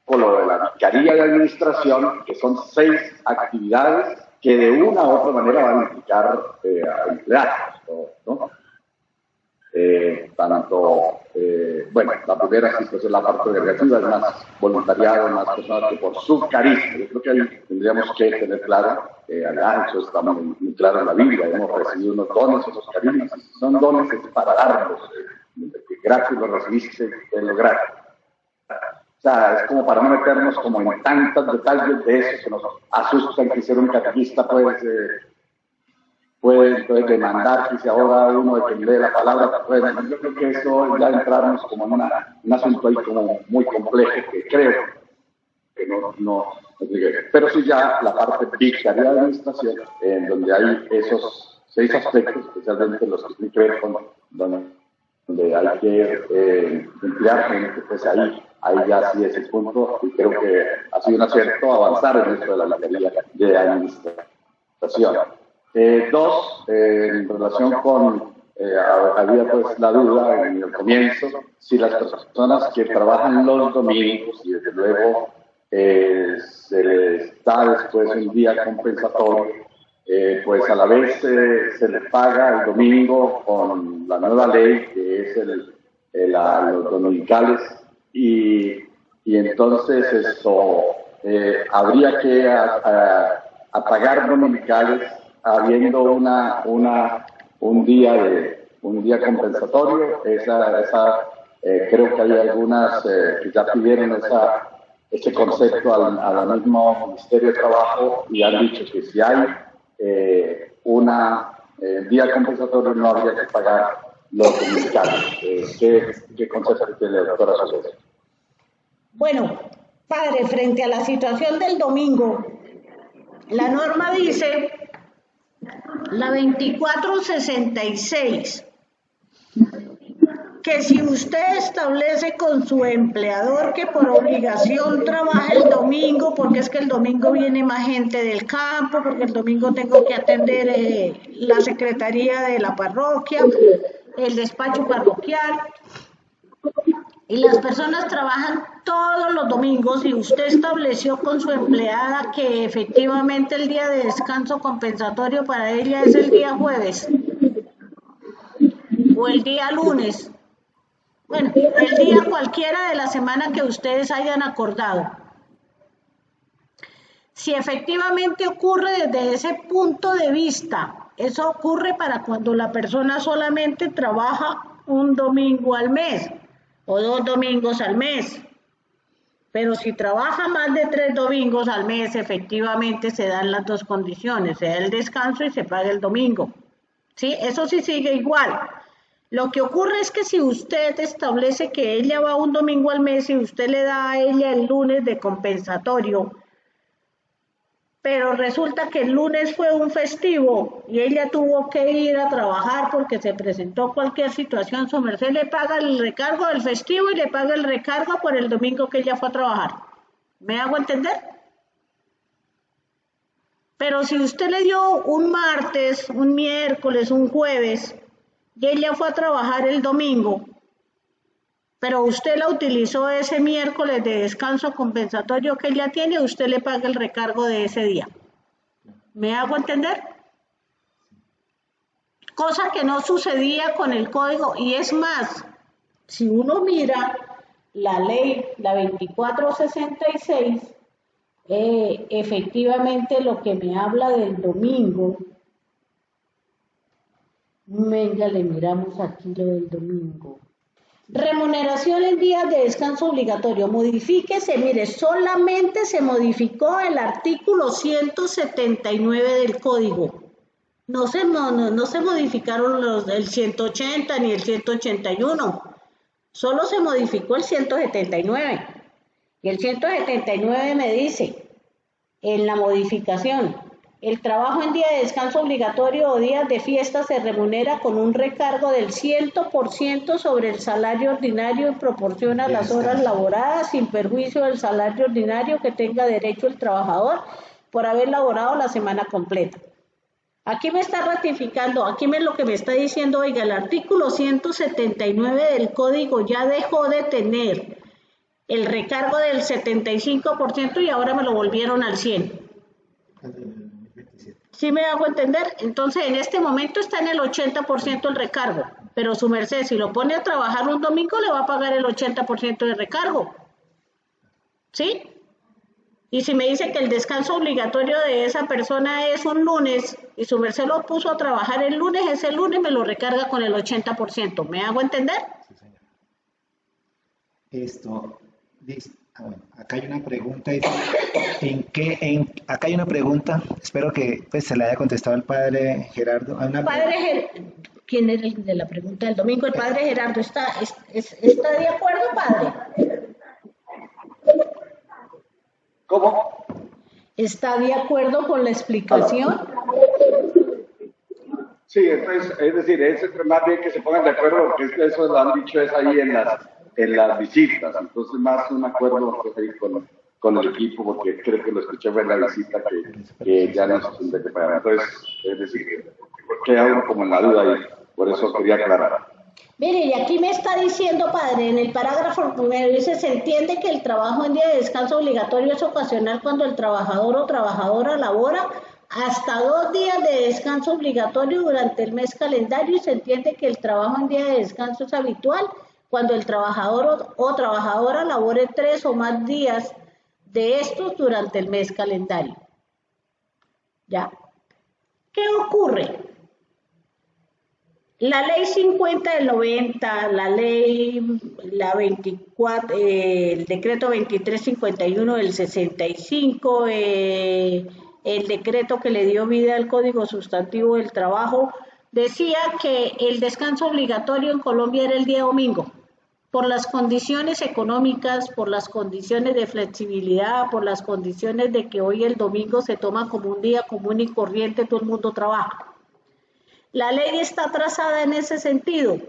lo de la vicaría de administración, que son 6 actividades que de una u otra manera van a implicar a empleados, ¿no? Bueno, la primera sí, pues es la parte negativa, es más voluntariado, más personas que por su carisma. Yo creo que ahí tendríamos que tener claro, allá eso está muy claro en la Biblia, hemos recibido unos dones, esos carismas, son dones para darlos, que gratis lo recibiste, lo gratis. O sea, es como para no meternos como en tantos detalles de eso que nos asustan, que ser un catequista puede demandar que si ahora uno de que lee la palabra, yo creo que eso ya entrarnos como en un asunto ahí como muy complejo que creo que no llegue. Pero sí ya la parte vicaria de administración, en donde hay esos 6 aspectos, especialmente los que tienen que ver con donde hay que emplear gente, pues ahí ya sí es el punto, y creo que ha sido un acierto avanzar en esto de la materia de administración. 2, en relación con, había pues la duda en el comienzo, si las personas que trabajan los domingos, y desde luego se les da después un día compensatorio, pues a la vez se les paga el domingo con la nueva ley, que es los dominicales, y entonces esto, habría que pagar dominicales habiendo un día compensatorio. Creo que hay algunas que ya pidieron ese concepto al mismo Ministerio de Trabajo y han dicho que si hay día compensatorio no habría que pagar los dominicales. ¿Qué concepto tiene la doctora Soledad? Bueno, padre, frente a la situación del domingo, la norma dice, la 2466, que si usted establece con su empleador que por obligación trabaja el domingo, porque es que el domingo viene más gente del campo, porque el domingo tengo que atender la secretaría de la parroquia, el despacho parroquial, y las personas trabajan todos los domingos y usted estableció con su empleada que efectivamente el día de descanso compensatorio para ella es el día jueves o el día lunes. Bueno, el día cualquiera de la semana que ustedes hayan acordado. Si efectivamente ocurre desde ese punto de vista, eso ocurre para cuando la persona solamente trabaja un domingo al mes o 2 domingos al mes. Pero si trabaja más de 3 domingos al mes, efectivamente se dan las 2 condiciones, se da el descanso y se paga el domingo. ¿Sí? Eso sí sigue igual. Lo que ocurre es que si usted establece que ella va un domingo al mes y usted le da a ella el lunes de compensatorio, pero resulta que el lunes fue un festivo y ella tuvo que ir a trabajar porque se presentó cualquier situación, su merced le paga el recargo del festivo y le paga el recargo por el domingo que ella fue a trabajar. ¿Me hago entender? Pero si usted le dio un martes, un miércoles, un jueves y ella fue a trabajar el domingo, pero usted la utilizó ese miércoles de descanso compensatorio que ella tiene, usted le paga el recargo de ese día. ¿Me hago entender? Cosa que no sucedía con el código, y es más, si uno mira la ley, la 2466, efectivamente lo que me habla del domingo, venga, le miramos aquí lo del domingo. Remuneración en días de descanso obligatorio. Modifíquese, mire, solamente se modificó el artículo 179 del código. No se modificaron el 180 ni el 181. Solo se modificó el 179. Y el 179 me dice, en la modificación, el trabajo en día de descanso obligatorio o días de fiesta se remunera con un recargo del 100% sobre el salario ordinario en proporción a las horas laboradas, sin perjuicio del salario ordinario que tenga derecho el trabajador por haber laborado la semana completa. Aquí me está ratificando, lo que me está diciendo, oiga, el artículo 179 del código ya dejó de tener el recargo del 75% y ahora me lo volvieron al 100%. ¿Sí me hago entender? Entonces, en este momento está en el 80% el recargo. pero su merced, si lo pone a trabajar un domingo, le va a pagar el 80% de recargo. ¿Sí? Y si me dice que el descanso obligatorio de esa persona es un lunes y su merced lo puso a trabajar el lunes, ese lunes me lo recarga con el 80%. ¿Me hago entender? Sí, señor. Esto, bueno, acá hay una pregunta, dice, acá hay una pregunta, espero que pues, se le haya contestado al padre Gerardo. ¿Quién es el de la pregunta del domingo? El padre Gerardo, ¿está de acuerdo, padre? ¿Cómo? ¿Está de acuerdo con la explicación? Sí, es decir, es más bien que se pongan de acuerdo, porque eso lo han dicho es ahí en las visitas, entonces más un acuerdo pues, ahí con el equipo, porque creo que lo escuché en la visita que ya no se tendría que pagar. Entonces, es decir, queda uno como en la duda ahí, por eso quería aclarar. Mire, y aquí me está diciendo, padre, en el parágrafo primero dice, se entiende que el trabajo en día de descanso obligatorio es ocasional cuando el trabajador o trabajadora labora hasta 2 días de descanso obligatorio durante el mes calendario y se entiende que el trabajo en día de descanso es habitual cuando el trabajador o trabajadora labore 3 o más días de estos durante el mes calendario. ¿Ya? ¿Qué ocurre? La ley 50 del 90, la 24, el decreto 2351 del 65, el decreto que le dio vida al Código Sustantivo del Trabajo, decía que el descanso obligatorio en Colombia era el día domingo, por las condiciones económicas, por las condiciones de flexibilidad, por las condiciones de que hoy el domingo se toma como un día común y corriente, todo el mundo trabaja. La ley está trazada en ese sentido.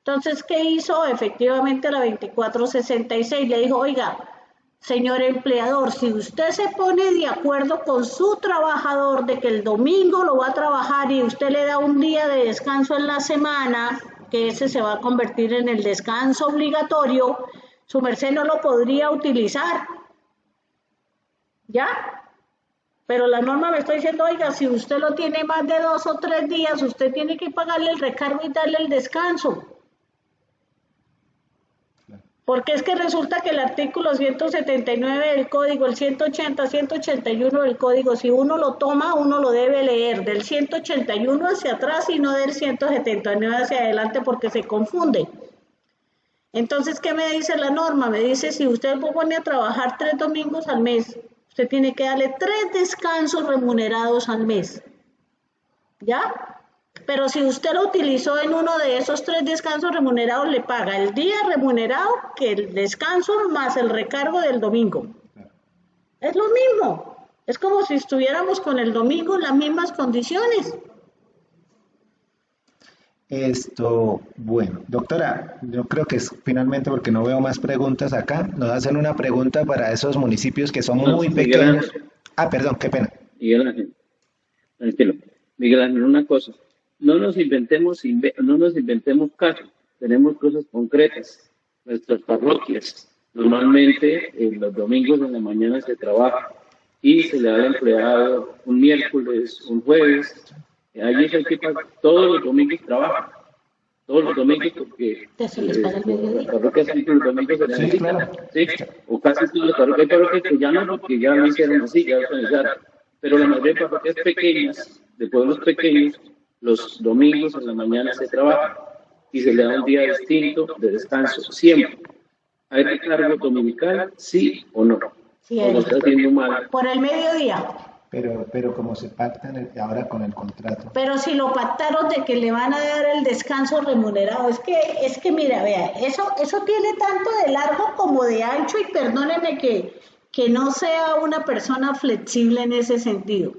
Entonces, ¿qué hizo? Efectivamente, la 2466 le dijo, oiga, señor empleador, si usted se pone de acuerdo con su trabajador de que el domingo lo va a trabajar y usted le da un día de descanso en la semana, que ese se va a convertir en el descanso obligatorio, su merced no lo podría utilizar. ¿Ya? Pero la norma me está diciendo, oiga, si usted lo tiene más de 2 o 3 días, usted tiene que pagarle el recargo y darle el descanso. Porque es que resulta que el artículo 179 del código, el 180, 181 del código, si uno lo toma, uno lo debe leer del 181 hacia atrás y no del 179 hacia adelante porque se confunde. Entonces, ¿qué me dice la norma? Me dice, si usted pone a trabajar 3 domingos al mes, usted tiene que darle 3 descansos remunerados al mes. ¿Ya? Pero si usted lo utilizó en uno de esos 3 descansos remunerados, le paga el día remunerado que el descanso más el recargo del domingo. Es lo mismo. Es como si estuviéramos con el domingo en las mismas condiciones. Bueno, doctora, yo creo que es finalmente porque no veo más preguntas acá. Nos hacen una pregunta para esos municipios que son muy pequeños. Perdón, qué pena. Miguel Ángel, tranquilo. Miguel Ángel, una cosa. No nos inventemos casos. Tenemos cosas concretas. Nuestras parroquias. Normalmente los domingos en la mañana se trabaja y se le da al empleado un miércoles, un jueves. Allí es el que todos los domingos trabaja. Todos los domingos porque las parroquias siempre los domingos se necesitan. ¿Sí? O casi todas las parroquias. Hay parroquias que ya no, porque ya lo hicieron así, ya lo organizaron. Pero la mayoría de parroquias pequeñas, de pueblos pequeños, los domingos en la mañana se trabaja y se le da un día distinto de descanso, siempre. ¿Hay recargo dominical, sí o no? Sí, ¿O lo está haciendo mal? Por el mediodía. Pero como se pactan ahora con el contrato. Pero si lo pactaron de que le van a dar el descanso remunerado, es que mira, vea, eso tiene tanto de largo como de ancho y perdónenme que no sea una persona flexible en ese sentido.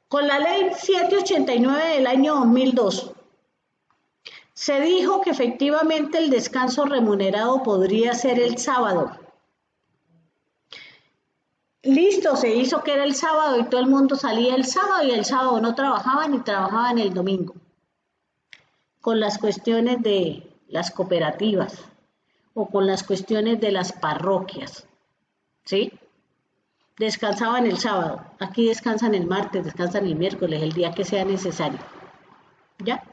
Con la ley 789 del año 2002, se dijo que efectivamente el descanso remunerado podría ser el sábado. Listo, se hizo que era el sábado y todo el mundo salía el sábado y el sábado no trabajaban y trabajaban el domingo. Con las cuestiones de las cooperativas o con las cuestiones de las parroquias, ¿sí? Descansaban el sábado, aquí descansan el martes, descansan el miércoles, el día que sea necesario. ¿Ya?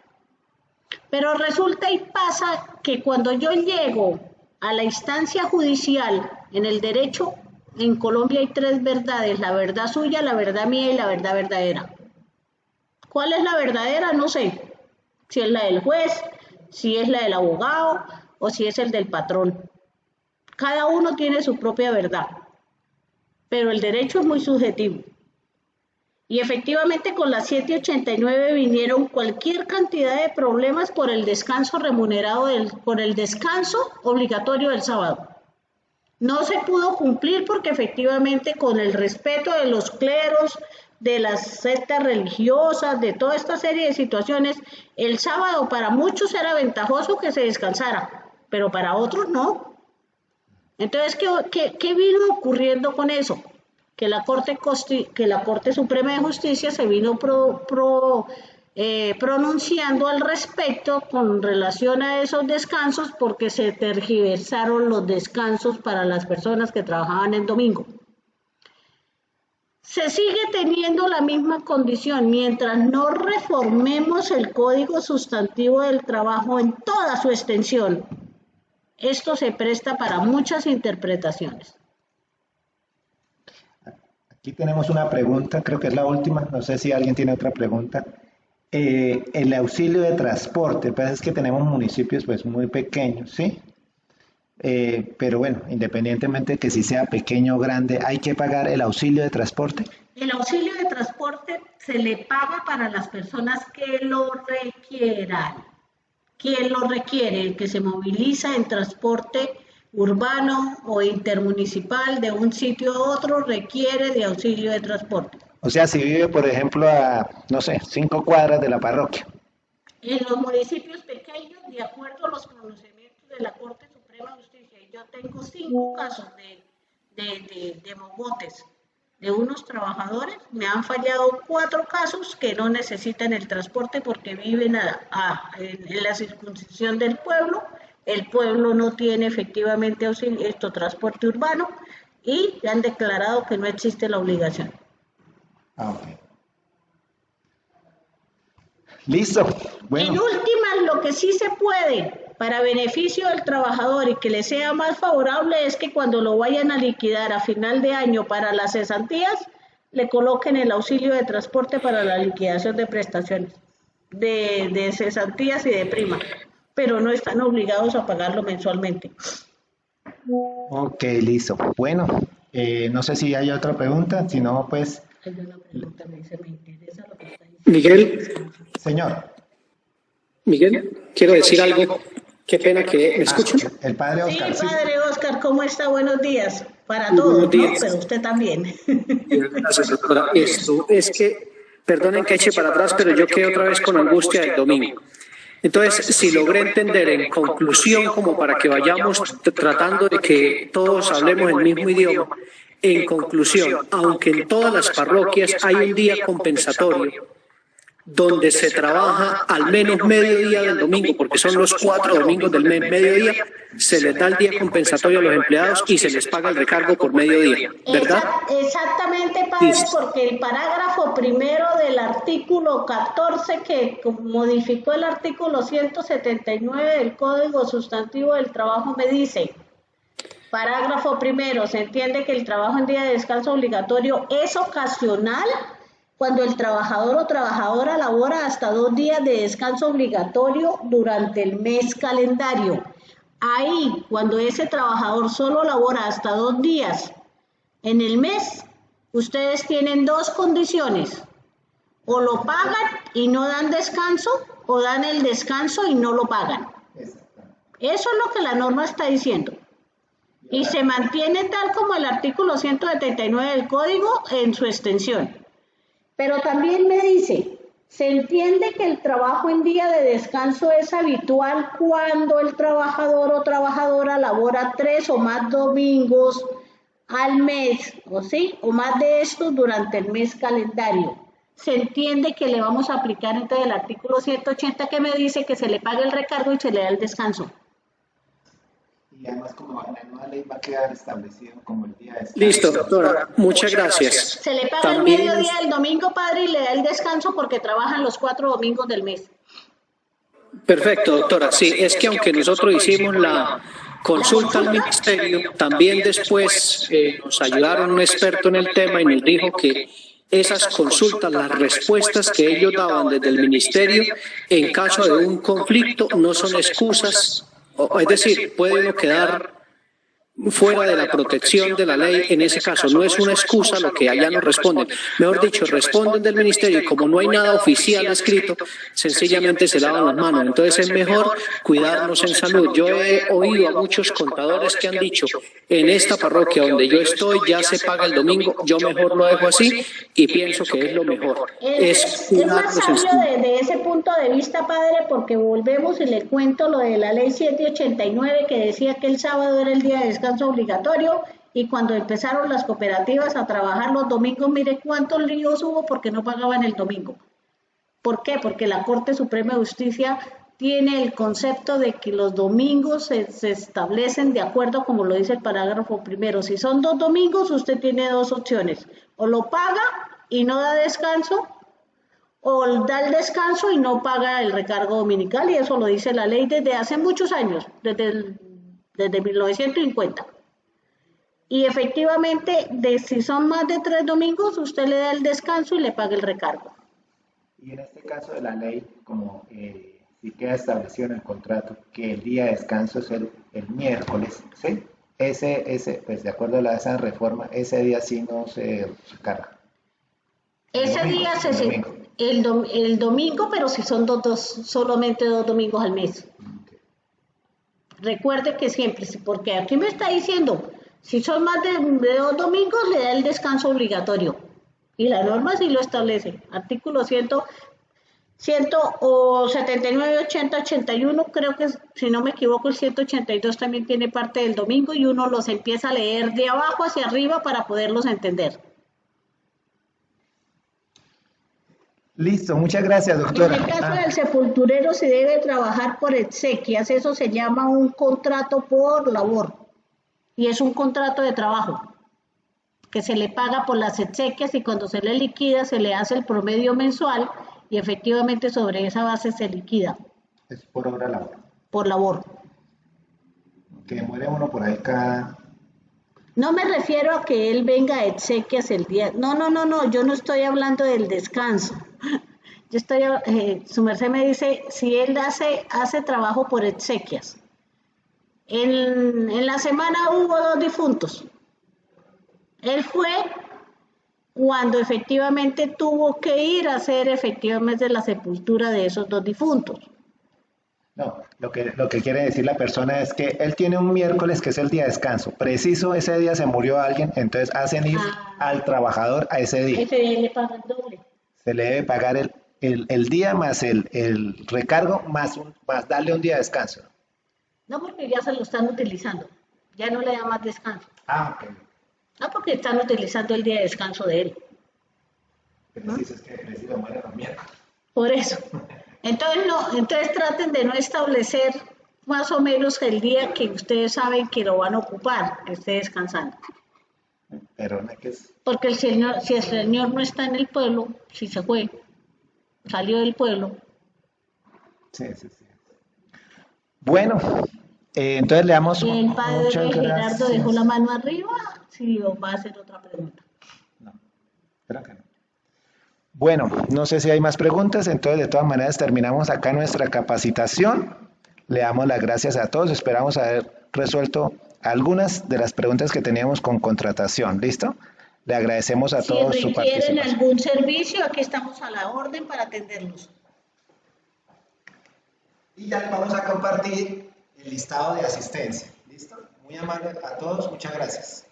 Pero resulta y pasa que cuando yo llego a la instancia judicial, en el derecho, en Colombia hay 3 verdades: la verdad suya, la verdad mía y la verdad verdadera. ¿Cuál es la verdadera? No sé. Si es la del juez, si es la del abogado o si es el del patrón. Cada uno tiene su propia verdad, pero el derecho es muy subjetivo. Y efectivamente con la 789 vinieron cualquier cantidad de problemas por el descanso remunerado, por el descanso obligatorio del sábado. No se pudo cumplir porque efectivamente con el respeto de los cleros, de las sectas religiosas, de toda esta serie de situaciones, el sábado para muchos era ventajoso que se descansara, pero para otros no. Entonces, ¿qué vino ocurriendo con eso? Que la Corte Suprema de Justicia se vino pronunciando al respecto con relación a esos descansos, porque se tergiversaron los descansos para las personas que trabajaban el domingo. Se sigue teniendo la misma condición mientras no reformemos el Código Sustantivo del Trabajo en toda su extensión. Esto se presta para muchas interpretaciones. Aquí tenemos una pregunta, creo que es la última, no sé si alguien tiene otra pregunta. El auxilio de transporte, pues es que tenemos municipios pues muy pequeños, ¿sí? Pero bueno, independientemente de que si sea pequeño o grande, ¿hay que pagar el auxilio de transporte? El auxilio de transporte se le paga para las personas que lo requieran. ¿Quién lo requiere? El que se moviliza en transporte urbano o intermunicipal de un sitio a otro requiere de auxilio de transporte. O sea, si vive, por ejemplo, a, no sé, 5 cuadras de la parroquia. En los municipios pequeños, de acuerdo a los conocimientos de la Corte Suprema de Justicia, yo tengo 5 casos de mogotes de unos trabajadores, me han fallado 4 casos que no necesitan el transporte porque viven en la circunscripción del pueblo. El pueblo no tiene efectivamente transporte urbano y han declarado que no existe la obligación. Ok. Listo. Bueno. En últimas, lo que sí se puede para beneficio del trabajador y que le sea más favorable es que cuando lo vayan a liquidar a final de año para las cesantías, le coloquen el auxilio de transporte para la liquidación de prestaciones, de cesantías y de prima, pero no están obligados a pagarlo mensualmente. Ok, listo. Bueno, no sé si hay otra pregunta, si no, pues... Hay una pregunta, me interesa lo que está diciendo. Miguel. Señor. Miguel, quiero decir algo. Qué pena que me escuchen. El padre Oscar. Sí, padre Oscar, ¿cómo está? Buenos días. Para todos, ¿no? Pero usted también. Gracias, doctora. Esto es que, perdonen que eche para atrás, pero yo quedé otra vez con angustia del domingo. Entonces, si logré entender en conclusión, como para que vayamos tratando de que todos hablemos el mismo idioma, en conclusión, aunque en todas las parroquias hay un día compensatorio, donde se trabaja al menos mediodía del domingo, porque son los 4 domingos del mes, mediodía, se les da el día compensatorio a los empleados y se les paga el recargo por mediodía, ¿verdad? Exactamente, padre, porque el parágrafo primero del artículo 14 que modificó el artículo 179 del Código Sustantivo del Trabajo me dice: parágrafo primero, se entiende que el trabajo en día de descanso obligatorio es ocasional cuando el trabajador o trabajadora labora hasta 2 días de descanso obligatorio durante el mes calendario. Ahí, cuando ese trabajador solo labora hasta 2 días en el mes, ustedes tienen 2 condiciones: o lo pagan y no dan descanso, o dan el descanso y no lo pagan. Eso es lo que la norma está diciendo. Y se mantiene tal como el artículo 179 del Código en su extensión. Pero también me dice, se entiende que el trabajo en día de descanso es habitual cuando el trabajador o trabajadora labora 3 o más domingos al mes, o más de estos durante el mes calendario. Se entiende que le vamos a aplicar entonces el artículo 180 que me dice que se le paga el recargo y se le da el descanso. Y además, como la nueva ley va a quedar establecido como el día de descanso. Listo, doctora. Muchas gracias. Se le paga También... el mediodía del domingo, padre, y le da el descanso porque trabajan los 4 domingos del mes. Perfecto, doctora. Sí, es que aunque nosotros hicimos la consulta al ministerio, también después nos ayudaron un experto en el tema y nos dijo que esas consultas, las respuestas que ellos daban desde el ministerio en caso de un conflicto no son excusas, es decir, puede uno quedar fuera de la protección de la ley en ese caso. No es una excusa lo que allá nos responden. Mejor dicho, responden del ministerio y como no hay nada oficial escrito, sencillamente se lavan las manos. Entonces es mejor cuidarnos en salud. Yo he oído a muchos contadores que han dicho, en esta parroquia donde yo estoy ya se paga el domingo, yo mejor lo dejo así y pienso que es lo mejor. Es más sabio de ese punto de vista, padre, porque volvemos y le cuento lo de la ley 789 que decía que el sábado era el día de descanso obligatorio y cuando empezaron las cooperativas a trabajar los domingos, mire cuántos líos hubo porque no pagaban el domingo. ¿Por qué? Porque la Corte Suprema de Justicia tiene el concepto de que los domingos se establecen de acuerdo, como lo dice el parágrafo primero. Si son 2 domingos, usted tiene 2 opciones. O lo paga y no da descanso, o da el descanso y no paga el recargo dominical, y eso lo dice la ley desde hace muchos años, desde 1950. Y efectivamente, si son más de 3 domingos, usted le da el descanso y le paga el recargo. Y en este caso de la ley, como si queda establecido en el contrato que el día de descanso es el miércoles, ¿sí? Ese, pues de acuerdo a esa reforma, ese día sí no se recarga. Ese día el domingo, pero si son solamente 2 domingos al mes. Okay. Recuerde que siempre, porque aquí me está diciendo, si son más de 2 domingos, le da el descanso obligatorio. Y la norma sí lo establece. Artículo 79, 80, 81, creo que, si no me equivoco, el 182 también tiene parte del domingo y uno los empieza a leer de abajo hacia arriba para poderlos entender. Listo, muchas gracias, doctora. En el caso del sepulturero se debe trabajar por exequias, eso se llama un contrato por labor y es un contrato de trabajo que se le paga por las exequias y cuando se le liquida se le hace el promedio mensual y efectivamente sobre esa base se liquida. Es por hora labor. Por labor. Que muere uno por ahí cada... No me refiero a que él venga a exequias el día. No, yo no estoy hablando del descanso. Yo su merced me dice, si él hace trabajo por exequias. En la semana hubo 2 difuntos. Él fue cuando efectivamente tuvo que ir a hacer efectivamente la sepultura de esos 2 difuntos. No, lo que quiere decir la persona es que él tiene un miércoles que es el día de descanso. Preciso, ese día se murió alguien, entonces hacen ir al trabajador a ese día. Ese día le pagan doble. Se le debe pagar el día más el recargo más darle un día de descanso. No, porque ya se lo están utilizando. Ya no le da más descanso. Ok. No, porque están utilizando el día de descanso de él. Preciso es que preciso muere los miércoles. Por eso. Entonces traten de no establecer más o menos el día que ustedes saben que lo van a ocupar, que esté descansando. Pero no es que es... Porque si el señor no está en el pueblo, si se fue, salió del pueblo. Sí. Bueno, entonces le damos... Y el padre Gerardo gracias. dejó la mano arriba, si va a hacer otra pregunta. No, espera que no. Bueno, no sé si hay más preguntas, entonces de todas maneras terminamos acá nuestra capacitación. Le damos las gracias a todos, esperamos haber resuelto algunas de las preguntas que teníamos con contratación, ¿listo? Le agradecemos a todos su participación. Si requieren algún servicio, aquí estamos a la orden para atenderlos. Y ya les vamos a compartir el listado de asistencia, ¿listo? Muy amable a todos, muchas gracias.